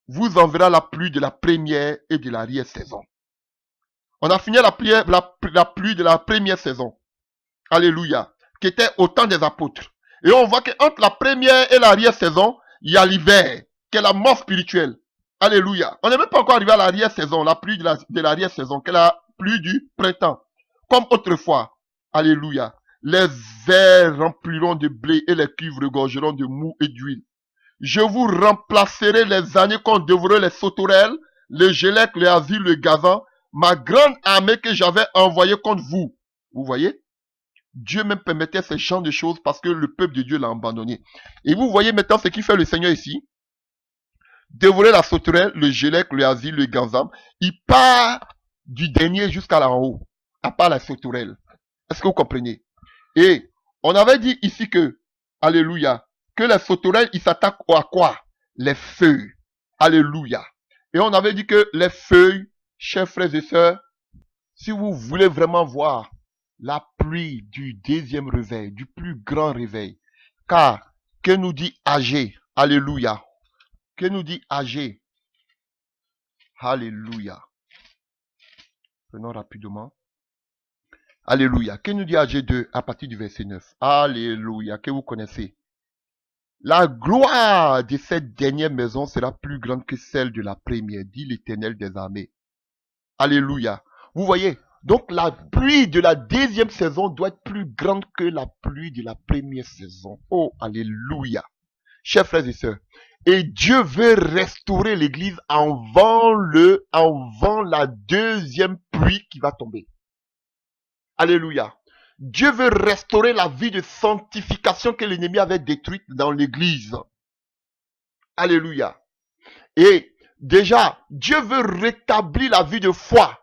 vous enverra la pluie de la première et de l'arrière-saison. On a fini la pluie de la première saison. Alléluia. Qui était au temps des apôtres. Et on voit qu'entre la première et l'arrière-saison, il y a l'hiver, qui est la mort spirituelle. Alléluia. On n'est même pas encore arrivé à l'arrière-saison, la pluie de l'arrière-saison, qui est la pluie du printemps. Comme autrefois. Alléluia. Les vers rempliront de blé et les cuivres regorgeront de mou et d'huile. Je vous remplacerai les années qu'on dévorait les sauterelles, les gélèques, les asiles, le gazan, ma grande armée que j'avais envoyée contre vous. Vous voyez? Dieu même permettait ce genre de choses parce que le peuple de Dieu l'a abandonné. Et vous voyez maintenant ce qu'il fait le Seigneur ici. Dévorer la sauterelle, le gélèque, le asile, le gazam. Il part du dernier jusqu'à là en haut. À part la sauterelle. Est-ce que vous comprenez? Et on avait dit ici que, alléluia, que les sauterelles, ils s'attaquent à quoi? Les feuilles. Alléluia. Et on avait dit que les feuilles, chers frères et sœurs, si vous voulez vraiment voir la pluie du deuxième réveil, du plus grand réveil. Car, que nous dit Agé? Alléluia. Que nous dit Agé? Alléluia. Prenons rapidement. Alléluia. Que nous dit Agé 2 à partir du verset 9? Alléluia. Que vous connaissez. La gloire de cette dernière maison sera plus grande que celle de la première, dit l'Éternel des armées. Alléluia. Vous voyez? Donc la pluie de la deuxième saison doit être plus grande que la pluie de la première saison. Oh, alléluia. Chers frères et sœurs, et Dieu veut restaurer l'église avant la deuxième pluie qui va tomber. Alléluia. Dieu veut restaurer la vie de sanctification que l'ennemi avait détruite dans l'église. Alléluia. Et déjà, Dieu veut rétablir la vie de foi.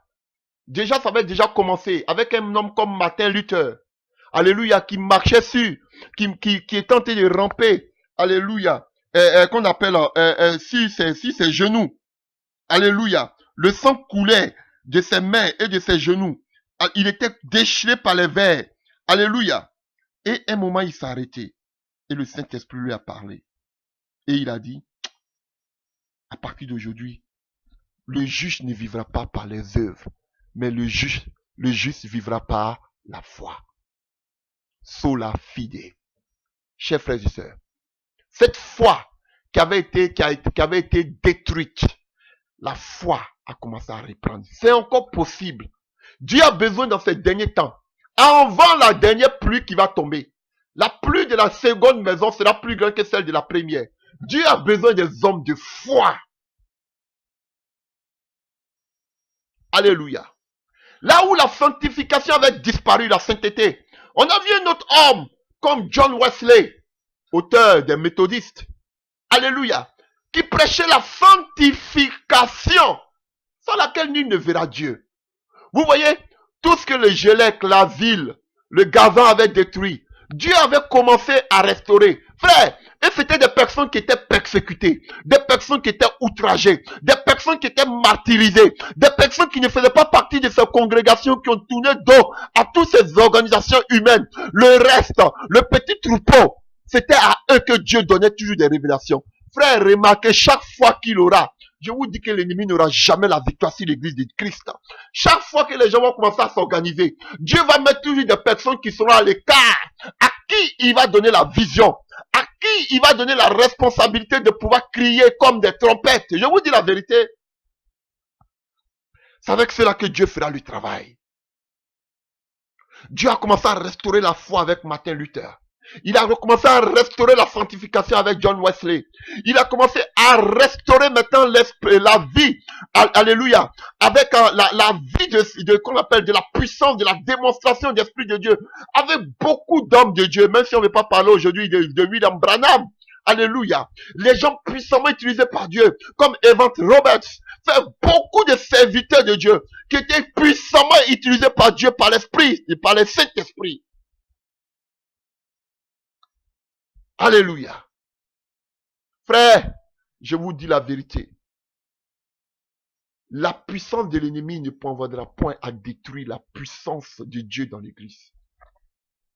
Déjà, ça avait déjà commencé avec un homme comme Martin Luther. Alléluia, qui marchait sur, qui est tenté de ramper. Alléluia. Qu'on appelle sur ses genoux. Alléluia. Le sang coulait de ses mains et de ses genoux. Il était déchiré par les vers. Alléluia. Et un moment, il s'est arrêté. Et le Saint-Esprit lui a parlé. Et il a dit, à partir d'aujourd'hui, le juge ne vivra pas par les œuvres, mais le juste vivra par la foi. Sola fide. Chers frères et sœurs, cette foi qui avait été détruite, la foi a commencé à reprendre. C'est encore possible. Dieu a besoin dans ces derniers temps, avant la dernière pluie qui va tomber, la pluie de la seconde maison sera plus grande que celle de la première. Dieu a besoin des hommes de foi. Alléluia. Là où la sanctification avait disparu, la sainteté, on a vu un autre homme comme John Wesley, auteur des méthodistes. Alléluia. Qui prêchait la sanctification sans laquelle nul ne verra Dieu. Vous voyez, tout ce que le gélèque, l'asile, le gazon avait détruit, Dieu avait commencé à restaurer. Frère, et c'était des personnes qui étaient persécutées, des personnes qui étaient outragées, des personnes qui étaient martyrisées, des personnes qui ne faisaient pas partie de ces congrégations qui ont tourné dos à toutes ces organisations humaines. Le reste, le petit troupeau, c'était à eux que Dieu donnait toujours des révélations. Frère, remarquez, chaque fois qu'il aura, je vous dis que l'ennemi n'aura jamais la victoire sur l'église de Christ. Chaque fois que les gens vont commencer à s'organiser, Dieu va mettre toujours des personnes qui seront à l'écart, à qui il va donner la vision, à qui il va donner la responsabilité de pouvoir crier comme des trompettes. Je vous dis la vérité. C'est avec cela que Dieu fera le travail. Dieu a commencé à restaurer la foi avec Martin Luther. Il a recommencé à restaurer la sanctification avec John Wesley. Il a commencé à restaurer maintenant la vie, alléluia, avec la vie qu'on appelle de la puissance, de la démonstration de l'Esprit de Dieu, avec beaucoup d'hommes de Dieu, même si on ne veut pas parler aujourd'hui de William Branham. Alléluia. Les gens puissamment utilisés par Dieu, comme Evans Roberts, fait beaucoup de serviteurs de Dieu qui étaient puissamment utilisés par Dieu, par l'Esprit et par le Saint-Esprit. Alléluia. Frère, je vous dis la vérité. La puissance de l'ennemi ne parviendra point à détruire la puissance de Dieu dans l'église.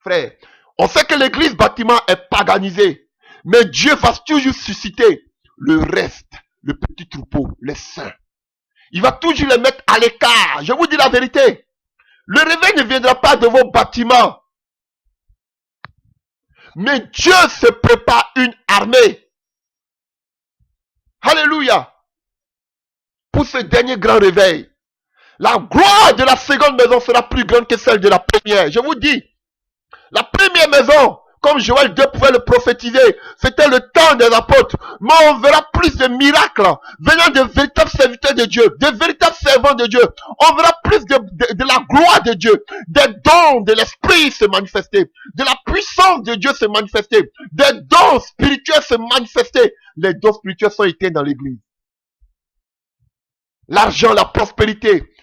Frère, on sait que l'église bâtiment est paganisée, mais Dieu va toujours susciter le reste, le petit troupeau, les saints. Il va toujours les mettre à l'écart. Je vous dis la vérité. Le réveil ne viendra pas de vos bâtiments. Mais Dieu se prépare une armée. Alléluia. Pour ce dernier grand réveil. La gloire de la seconde maison sera plus grande que celle de la première. Je vous dis. La première maison, comme Joël 2 pouvait le prophétiser, c'était le temps des apôtres. Mais on verra plus de miracles venant de véritables serviteurs de Dieu, de véritables servants de Dieu. On verra plus de la gloire de Dieu, des dons de l'Esprit se manifester, de la puissance de Dieu se manifester, des dons spirituels se manifester. Les dons spirituels sont éteints dans l'église. L'argent, la prospérité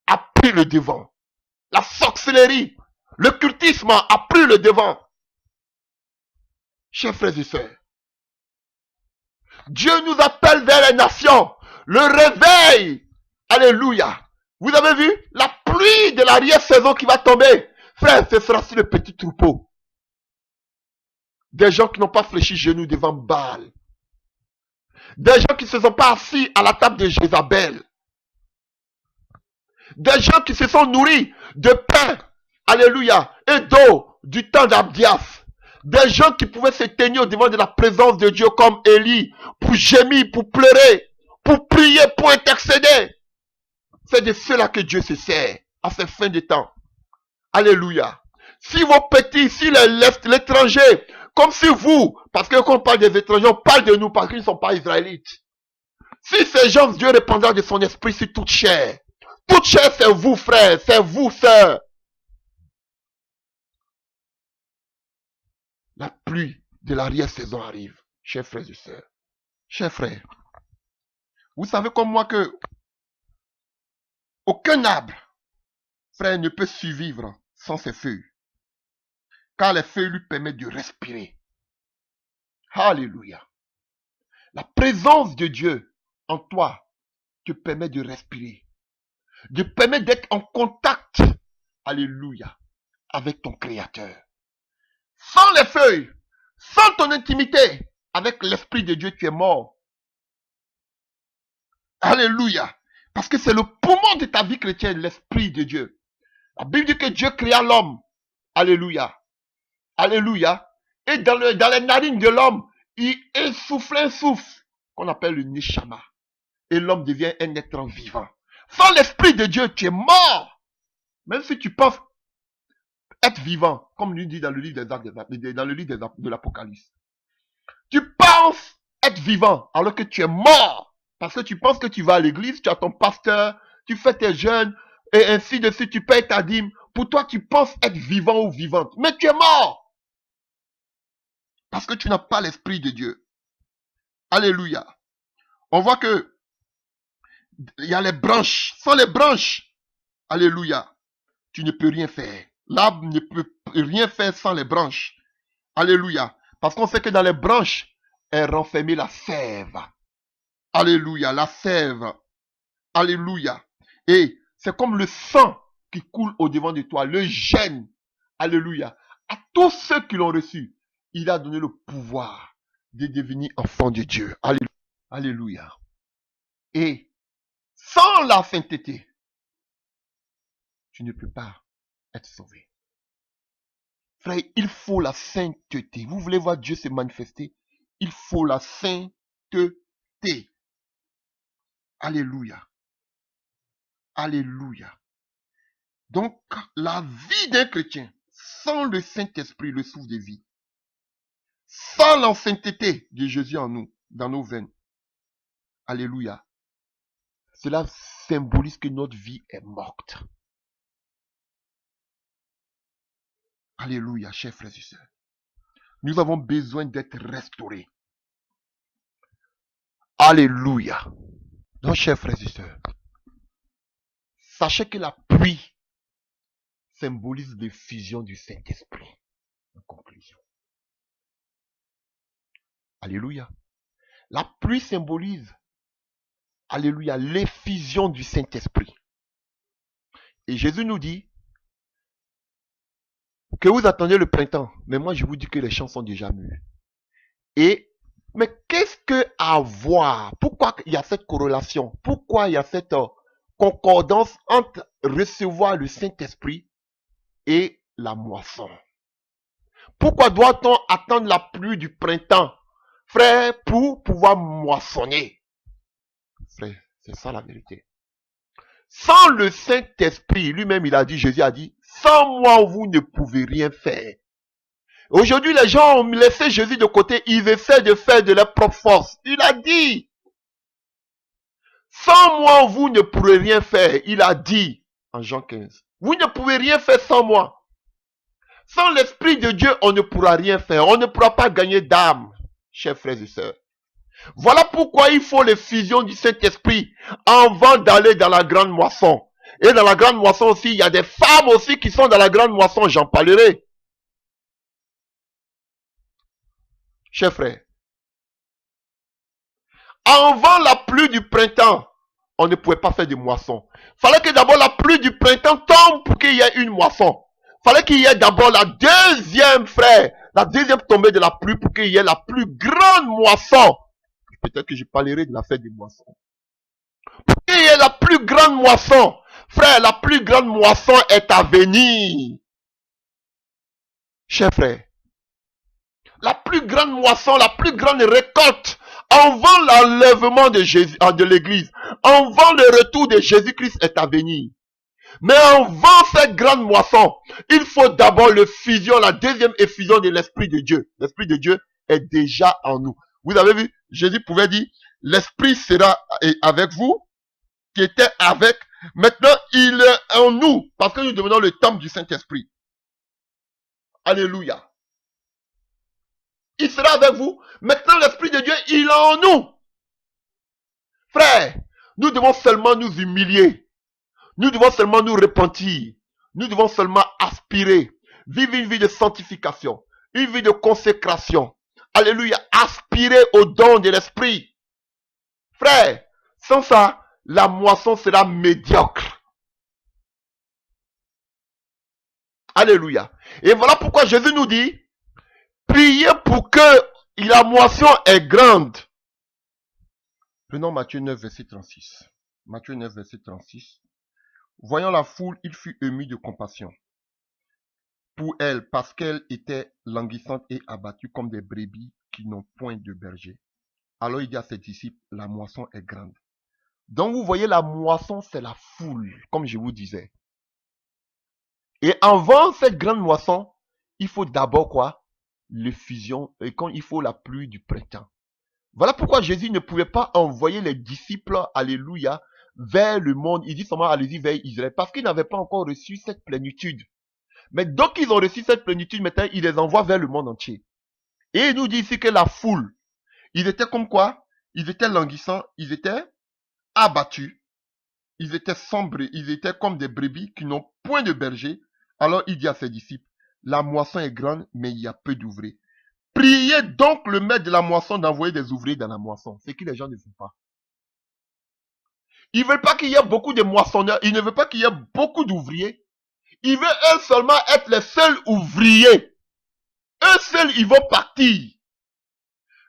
a pris le devant. La sorcellerie, le cultisme a pris le devant. Chers frères et sœurs, Dieu nous appelle vers les nations. Le réveil. Alléluia. Vous avez vu la pluie de l'arrière-saison qui va tomber. Frère, ce sera sur le petit troupeau. Des gens qui n'ont pas fléchi genoux devant Baal. Des gens qui ne se sont pas assis à la table de Jézabel. Des gens qui se sont nourris de pain. Alléluia. Et d'eau du temps d'Abdias. Des gens qui pouvaient se tenir au devant de la présence de Dieu comme Élie, pour gémir, pour pleurer, pour prier, pour intercéder. C'est de cela que Dieu se sert à ces fins de temps. Alléluia. Si vos petits, si l'étranger, comme si vous, parce que quand on parle des étrangers, on parle de nous parce qu'ils ne sont pas israélites. Si ces gens, Dieu répandra de son esprit sur toute chair. Toute chair, c'est vous, frère, c'est vous, sœur. La pluie de l'arrière-saison arrive, chers frères et sœurs. Chers frères, vous savez comme moi que aucun arbre, frère, ne peut survivre sans ses feuilles. Car les feuilles lui permettent de respirer. Alléluia. La présence de Dieu en toi te permet de respirer. Te permet d'être en contact, alléluia, avec ton Créateur. Sans les feuilles, sans ton intimité avec l'Esprit de Dieu, tu es mort. Alléluia. Parce que c'est le poumon de ta vie chrétienne, l'Esprit de Dieu. La Bible dit que Dieu créa l'homme. Alléluia. Alléluia. Et dans les narines de l'homme, il souffle un souffle qu'on appelle le neshama. Et l'homme devient un être vivant. Sans l'Esprit de Dieu, tu es mort. Même si tu penses être vivant, comme lui dit dans le livre des actes, dans le livre de l'Apocalypse. Tu penses être vivant alors que tu es mort. Parce que tu penses que tu vas à l'église, tu as ton pasteur, tu fais tes jeûnes, et ainsi de suite, tu payes ta dîme. Pour toi, tu penses être vivant ou vivante. Mais tu es mort. Parce que tu n'as pas l'Esprit de Dieu. Alléluia. On voit que il y a les branches. Sans les branches, alléluia, tu ne peux rien faire. L'arbre ne peut rien faire sans les branches. Alléluia. Parce qu'on sait que dans les branches est renfermée la sève. Alléluia, la sève. Alléluia. Et c'est comme le sang qui coule au devant de toi, le gène. Alléluia. À tous ceux qui l'ont reçu, il a donné le pouvoir de devenir enfant de Dieu. Alléluia. Alléluia. Et sans la sainteté, tu ne peux pas être sauvé. Frère, il faut la sainteté. Vous voulez voir Dieu se manifester? Il faut la sainteté. Alléluia. Alléluia. Donc, la vie d'un chrétien, sans le Saint-Esprit, le souffle de vie, sans l'ancienneté de Jésus en nous, dans nos veines, alléluia, cela symbolise que notre vie est morte. Alléluia, chers frères et sœurs. Nous avons besoin d'être restaurés. Alléluia. Donc, chers frères et sœurs, sachez que la pluie symbolise l'effusion du Saint-Esprit. En conclusion. Alléluia. La pluie symbolise, alléluia, l'effusion du Saint-Esprit. Et Jésus nous dit que vous attendez le printemps. Mais moi, je vous dis que les champs sont déjà mûrs. Mais qu'est-ce que à voir? Pourquoi il y a cette corrélation? Pourquoi il y a cette concordance entre recevoir le Saint-Esprit et la moisson? Pourquoi doit-on attendre la pluie du printemps, frère, pour pouvoir moissonner? Frère, c'est ça la vérité. Sans le Saint-Esprit, lui-même il a dit, Jésus a dit, sans moi vous ne pouvez rien faire. Aujourd'hui les gens ont laissé Jésus de côté, ils essaient de faire de leur propre force. Il a dit, sans moi vous ne pourrez rien faire. Il a dit en Jean 15, vous ne pouvez rien faire sans moi. Sans l'Esprit de Dieu, on ne pourra rien faire. On ne pourra pas gagner d'âme, chers frères et sœurs. Voilà pourquoi il faut l'effusion du Saint-Esprit avant d'aller dans la grande moisson. Et dans la grande moisson aussi, il y a des femmes aussi qui sont dans la grande moisson, j'en parlerai. Chers frères, avant la pluie du printemps, on ne pouvait pas faire de moisson. Fallait que d'abord la pluie du printemps tombe pour qu'il y ait une moisson. Fallait qu'il y ait d'abord la deuxième, frère, la deuxième tombée de la pluie pour qu'il y ait la plus grande moisson. Peut-être que je parlerai de la fête des moissons. Pour qu'il y ait la plus grande moisson, frère, la plus grande moisson est à venir. Chers frères, la plus grande moisson, la plus grande récolte, avant l'enlèvement de Jésus, de l'église, avant le retour de Jésus-Christ est à venir. Mais avant cette grande moisson, il faut d'abord l'effusion, la deuxième effusion de l'Esprit de Dieu. L'Esprit de Dieu est déjà en nous. Vous avez vu, Jésus pouvait dire, l'Esprit sera avec vous, qui était avec. Maintenant, il est en nous, parce que nous devenons le temple du Saint-Esprit. Alléluia. Il sera avec vous. Maintenant, l'Esprit de Dieu, il est en nous. Frère, nous devons seulement nous humilier. Nous devons seulement nous repentir. Nous devons seulement aspirer. Vivre une vie de sanctification. Une vie de consécration. Alléluia. Aspirer au don de l'Esprit. Frère, sans ça, la moisson sera médiocre. Alléluia. Et voilà pourquoi Jésus nous dit, priez pour que la moisson est grande. Prenons Matthieu 9, verset 36. Matthieu 9, verset 36. Voyant la foule, il fut ému de compassion pour elle, parce qu'elle était languissante et abattue comme des brebis qui n'ont point de berger. Alors il dit à ses disciples, la moisson est grande. Donc vous voyez, la moisson, c'est la foule, comme je vous disais. Et avant cette grande moisson, il faut d'abord quoi? L'effusion, et quand il faut la pluie du printemps. Voilà pourquoi Jésus ne pouvait pas envoyer les disciples, alléluia, vers le monde. Il dit seulement, allez-y vers Israël, parce qu'ils n'avaient pas encore reçu cette plénitude. Mais donc ils ont reçu cette plénitude, maintenant il les envoie vers le monde entier. Et il nous dit ici que la foule, ils étaient comme quoi? Ils étaient languissants, ils étaient abattus, ils étaient sombres, ils étaient comme des brebis qui n'ont point de berger. Alors il dit à ses disciples, la moisson est grande, mais il y a peu d'ouvriers. Priez donc le maître de la moisson d'envoyer des ouvriers dans la moisson. C'est que les gens ne font pas. Ils ne veulent pas qu'il y ait beaucoup de moissonneurs. Ils ne veulent pas qu'il y ait beaucoup d'ouvriers. Ils veulent eux seulement être les seuls ouvriers. Eux seuls, ils vont partir.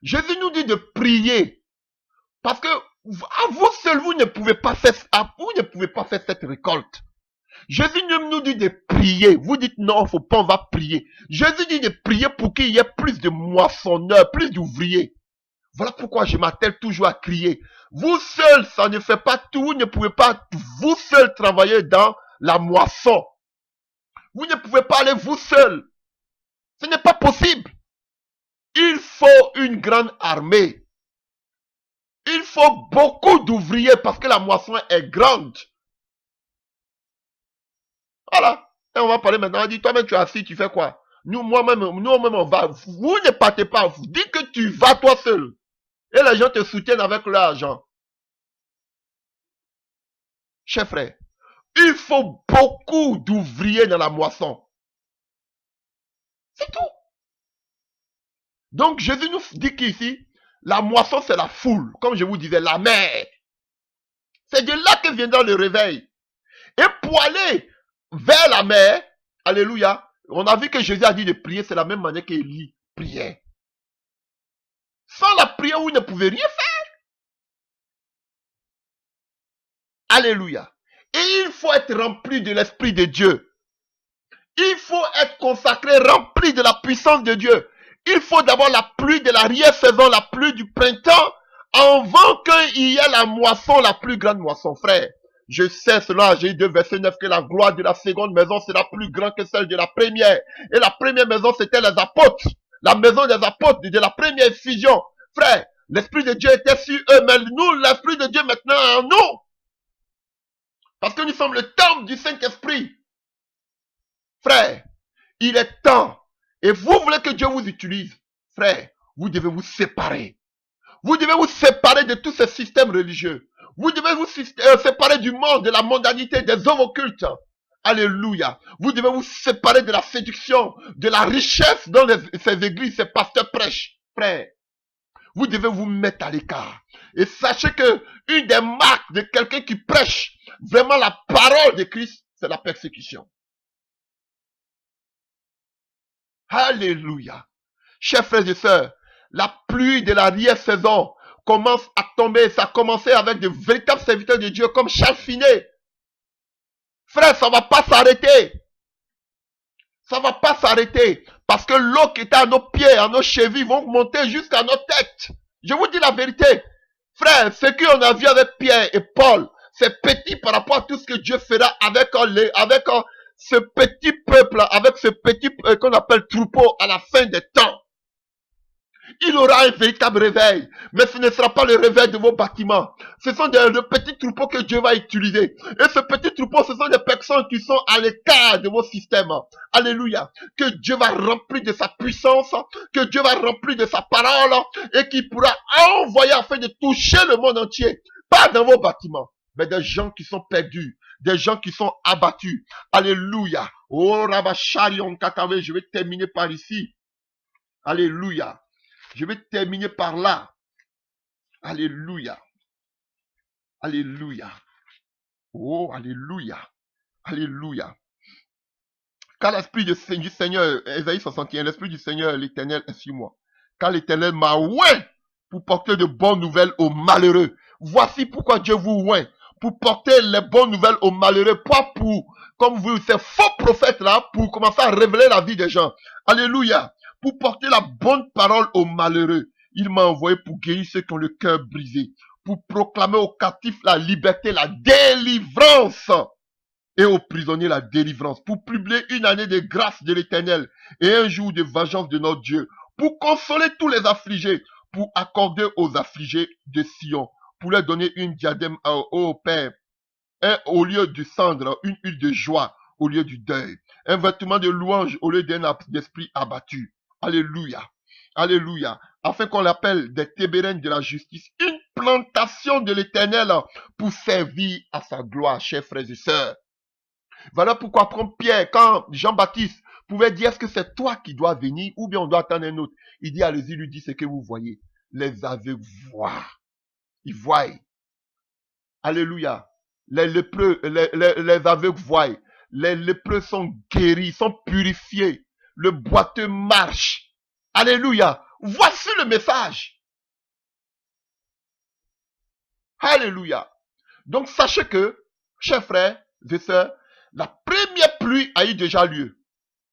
Jésus nous dit de prier. Parce que à vous seuls, vous ne pouvez pas faire cette récolte. Jésus nous dit de prier. Vous dites non, faut pas, on va prier. Jésus dit de prier pour qu'il y ait plus de moissonneurs, plus d'ouvriers. Voilà pourquoi je m'attelle toujours à crier. Vous seul, ça ne fait pas tout. Vous ne pouvez pas vous seul travailler dans la moisson. Vous ne pouvez pas aller vous seul. Ce n'est pas possible. Il faut une grande armée. Il faut beaucoup d'ouvriers parce que la moisson est grande. Voilà. Et on va parler maintenant. Dis, toi-même, tu es assis, tu fais quoi? Nous-mêmes, on va. Vous ne partez pas. Dis que tu vas toi seul. Et les gens te soutiennent avec leur argent. Chers frères, il faut beaucoup d'ouvriers dans la moisson. C'est tout. Donc, Jésus nous dit qu'ici, la moisson, c'est la foule. Comme je vous disais, la mer. C'est de là que viendra le réveil. Et pour aller vers la mer, alléluia, on a vu que Jésus a dit de prier, c'est la même manière qu'Élie priait. Sans la prière, vous ne pouvez rien faire. Alléluia. Et il faut être rempli de l'Esprit de Dieu. Il faut être consacré, rempli de la puissance de Dieu. Il faut d'abord la pluie de l'arrière-saison, la pluie du printemps, avant qu'il y ait la moisson, la plus grande moisson, frère. Je sais, selon Agéie 2, verset 9, que la gloire de la seconde maison sera plus grande que celle de la première. Et la première maison, c'était les apôtres. La maison des apôtres, de la première effusion. Frère, l'Esprit de Dieu était sur eux, mais nous, l'Esprit de Dieu maintenant est en nous. Parce que nous sommes le temple du Saint-Esprit. Frère, il est temps. Et vous voulez que Dieu vous utilise. Frère, vous devez vous séparer. Vous devez vous séparer de tous ces systèmes religieux. Vous devez vous séparer du monde, de la mondanité, des œuvres occultes. Alléluia. Vous devez vous séparer de la séduction, de la richesse dans ces églises, ces pasteurs prêchent. Frère, vous devez vous mettre à l'écart. Et sachez que une des marques de quelqu'un qui prêche vraiment la parole de Christ, c'est la persécution. Alléluia. Chers frères et sœurs, la pluie de l'arrière-saison commence à tomber. Ça a commencé avec de véritables serviteurs de Dieu comme Charles Finet. Frère, ça ne va pas s'arrêter. Ça ne va pas s'arrêter. Parce que l'eau qui était à nos pieds, à nos chevilles, vont monter jusqu'à nos têtes. Je vous dis la vérité. Frère, ce qu'on a vu avec Pierre et Paul, c'est petit par rapport à tout ce que Dieu fera avec ce petit peuple, avec ce petit qu'on appelle troupeau à la fin des temps. Il aura un véritable réveil, mais ce ne sera pas le réveil de vos bâtiments. Ce sont de petits troupeaux que Dieu va utiliser. Et ce petit troupeau, ce sont des personnes qui sont à l'écart de vos systèmes. Alléluia. Que Dieu va remplir de sa puissance, que Dieu va remplir de sa parole, et qui pourra envoyer afin de toucher le monde entier. Pas dans vos bâtiments, mais des gens qui sont perdus, des gens qui sont abattus. Alléluia. Oh, Rabasharion Katawe, je vais terminer par ici. Alléluia. Je vais terminer par là. Alléluia. Alléluia. Oh, alléluia. Alléluia. Car l'Esprit du Seigneur, Ésaïe 61, l'Esprit du Seigneur, l'Éternel est sur moi. Car l'Éternel m'a oint pour porter de bonnes nouvelles aux malheureux. Voici pourquoi Dieu vous oint. Pour porter les bonnes nouvelles aux malheureux. Pas pour, comme vous, ces faux prophètes là, pour commencer à révéler la vie des gens. Alléluia. Pour porter la bonne parole aux malheureux. Il m'a envoyé pour guérir ceux qui ont le cœur brisé. Pour proclamer aux captifs la liberté, la délivrance. Et aux prisonniers la délivrance. Pour publier une année de grâce de l'Éternel. Et un jour de vengeance de notre Dieu. Pour consoler tous les affligés. Pour accorder aux affligés de Sion. Pour leur donner une diadème au Père. Au lieu du cendre, une huile de joie au lieu du deuil. Un vêtement de louange au lieu d'un esprit abattu. Alléluia. Alléluia. Afin qu'on l'appelle des tébérennes de la justice. Une plantation de l'Éternel pour servir à sa gloire, chers frères et sœurs. Voilà pourquoi quand Jean-Baptiste pouvait dire, est-ce que c'est toi qui dois venir ou bien on doit attendre un autre? Il dit, allez-y, lui dit ce que vous voyez. Les aveugles voient. Ils voient. Alléluia. Les lépreux, les aveugles voient. Les lépreux sont guéris, sont purifiés. Le boiteux marche. Alléluia. Voici le message. Alléluia. Donc sachez que, chers frères et sœurs, la première pluie a eu déjà lieu.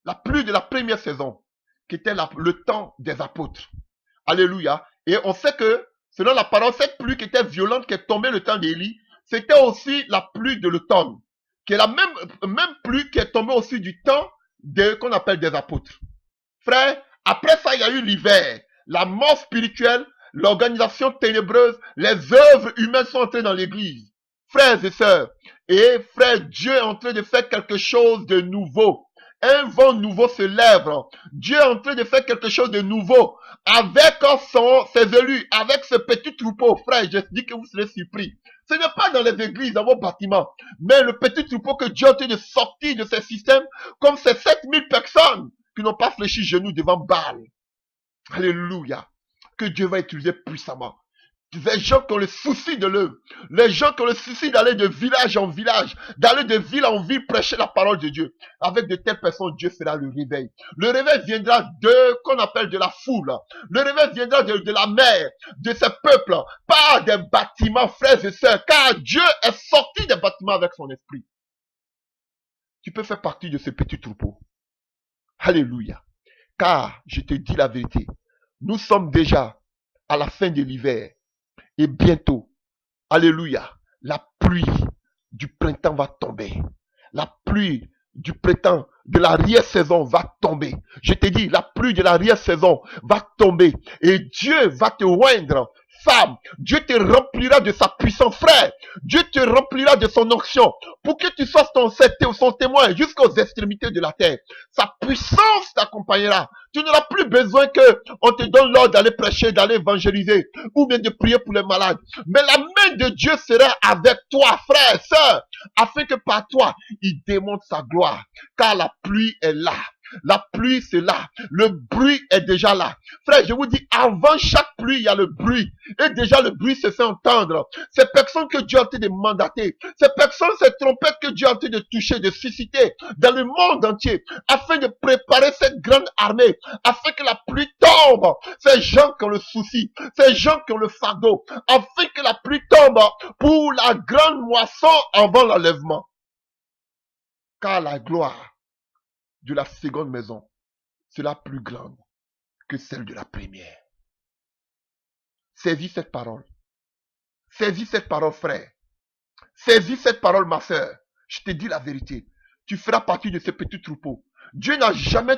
La pluie de la première saison, qui était le temps des apôtres. Alléluia. Et on sait que Selon la parole, cette pluie qui était violente, qui est tombée le temps d'Élie, c'était aussi la pluie de l'automne, qui est la même pluie qui est tombée aussi du temps qu'on appelle des apôtres. Frère, après ça, il y a eu l'hiver, la mort spirituelle, l'organisation ténébreuse, les œuvres humaines sont entrées dans l'église. Frères et sœurs, et frère, Dieu est en train de faire quelque chose de nouveau. Un vent nouveau se lève. Dieu est en train de faire quelque chose de nouveau avec ses élus, avec ce petit troupeau. Frère, je dis que vous serez surpris. Ce n'est pas dans les églises, dans vos bâtiments, mais le petit troupeau que Dieu est en train de sortir de ces systèmes, comme ces 7000 personnes qui n'ont pas fléchi genoux devant Baal. Alléluia. Que Dieu va utiliser puissamment. Les gens qui ont le souci de l'œuvre, les gens qui ont le souci d'aller de village en village, d'aller de ville en ville prêcher la parole de Dieu. Avec de telles personnes, Dieu fera le réveil. Le réveil viendra qu'on appelle de la foule. Le réveil viendra de la mer, de ce peuple, pas des bâtiments, frères et sœurs, car Dieu est sorti des bâtiments avec son esprit. Tu peux faire partie de ce petit troupeau. Alléluia. Car, je te dis la vérité, nous sommes déjà à la fin de l'hiver. Et bientôt, alléluia, la pluie du printemps va tomber. La pluie du printemps, de l'arrière-saison va tomber. Je te dis, la pluie de l'arrière-saison va tomber. Et Dieu va te oindre. Femme, Dieu te remplira de sa puissance, frère. Dieu te remplira de son onction pour que tu sois son témoin jusqu'aux extrémités de la terre. Sa puissance t'accompagnera. Tu n'auras plus besoin qu'on te donne l'ordre d'aller prêcher, d'aller évangéliser ou bien de prier pour les malades. Mais la main de Dieu sera avec toi, frère, sœur, afin que par toi, il démontre sa gloire. Car la pluie est là. La pluie, c'est là. Le bruit est déjà là. Frère, je vous dis, avant chaque pluie, il y a le bruit. Et déjà, le bruit se fait entendre. Ces personnes que Dieu a été de mandater, ces personnes, ces trompettes que Dieu a été de toucher, de susciter dans le monde entier, afin de préparer cette grande armée, afin que la pluie tombe. Ces gens qui ont le souci, ces gens qui ont le fardeau, afin que la pluie tombe pour la grande moisson avant l'enlèvement. Car la gloire de la seconde maison sera plus grande que celle de la première. Saisis cette parole. Saisis cette parole, frère. Saisis cette parole, ma soeur. Je te dis la vérité. Tu feras partie de ce petit troupeau. Dieu n'a jamais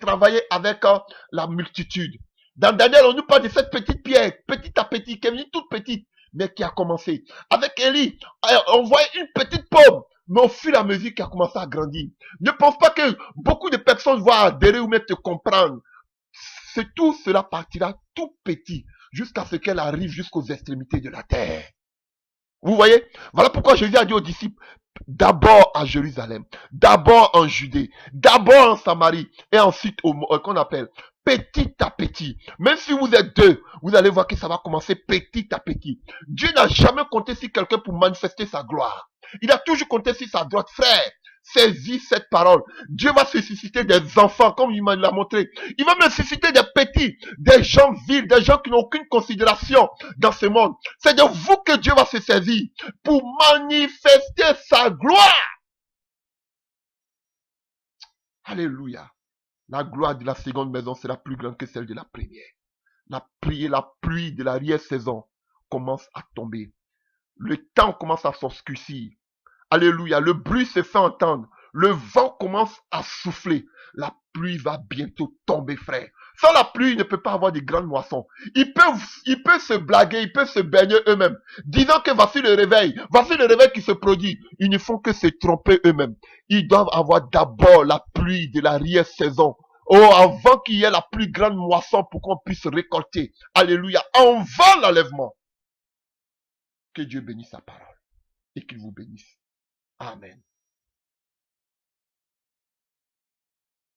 travaillé avec la multitude. Dans Daniel, on nous parle de cette petite pierre, petit à petit, qui est venue toute petite, mais qui a commencé. Avec Élie, on voyait une petite pomme, mais au fur et à mesure qui a commencé à grandir. Ne pense pas que beaucoup de personnes vont adhérer ou même te comprendre. C'est tout cela partira tout petit, jusqu'à ce qu'elle arrive jusqu'aux extrémités de la terre. Vous voyez? Voilà pourquoi Jésus a dit aux disciples, d'abord à Jérusalem, d'abord en Judée, d'abord en Samarie, et ensuite qu'on appelle petit à petit. Même si vous êtes deux, vous allez voir que ça va commencer petit à petit. Dieu n'a jamais compté sur quelqu'un pour manifester sa gloire. Il a toujours compté sur sa droite. Frère, saisis cette parole. Dieu va se susciter des enfants, comme il m'a montré. Il va me susciter des petits, des gens vils, des gens qui n'ont aucune considération dans ce monde. C'est de vous que Dieu va se saisir pour manifester sa gloire. Alléluia. La gloire de la seconde maison sera plus grande que celle de la première. La pluie de l'arrière-saison commence à tomber. Le temps commence à s'obscurcir. Alléluia. Le bruit se fait entendre. Le vent commence à souffler. La pluie va bientôt tomber, frère. Sans la pluie, il ne peut pas avoir de grandes moissons. Ils peuvent se blaguer, ils peuvent se baigner eux-mêmes, disant que voici le réveil qui se produit. Ils ne font que se tromper eux-mêmes. Ils doivent avoir d'abord la pluie de l'arrière-saison. Oh, avant qu'il y ait la plus grande moisson pour qu'on puisse récolter. Alléluia. Avant l'enlèvement. Que Dieu bénisse sa parole et qu'il vous bénisse. Amen.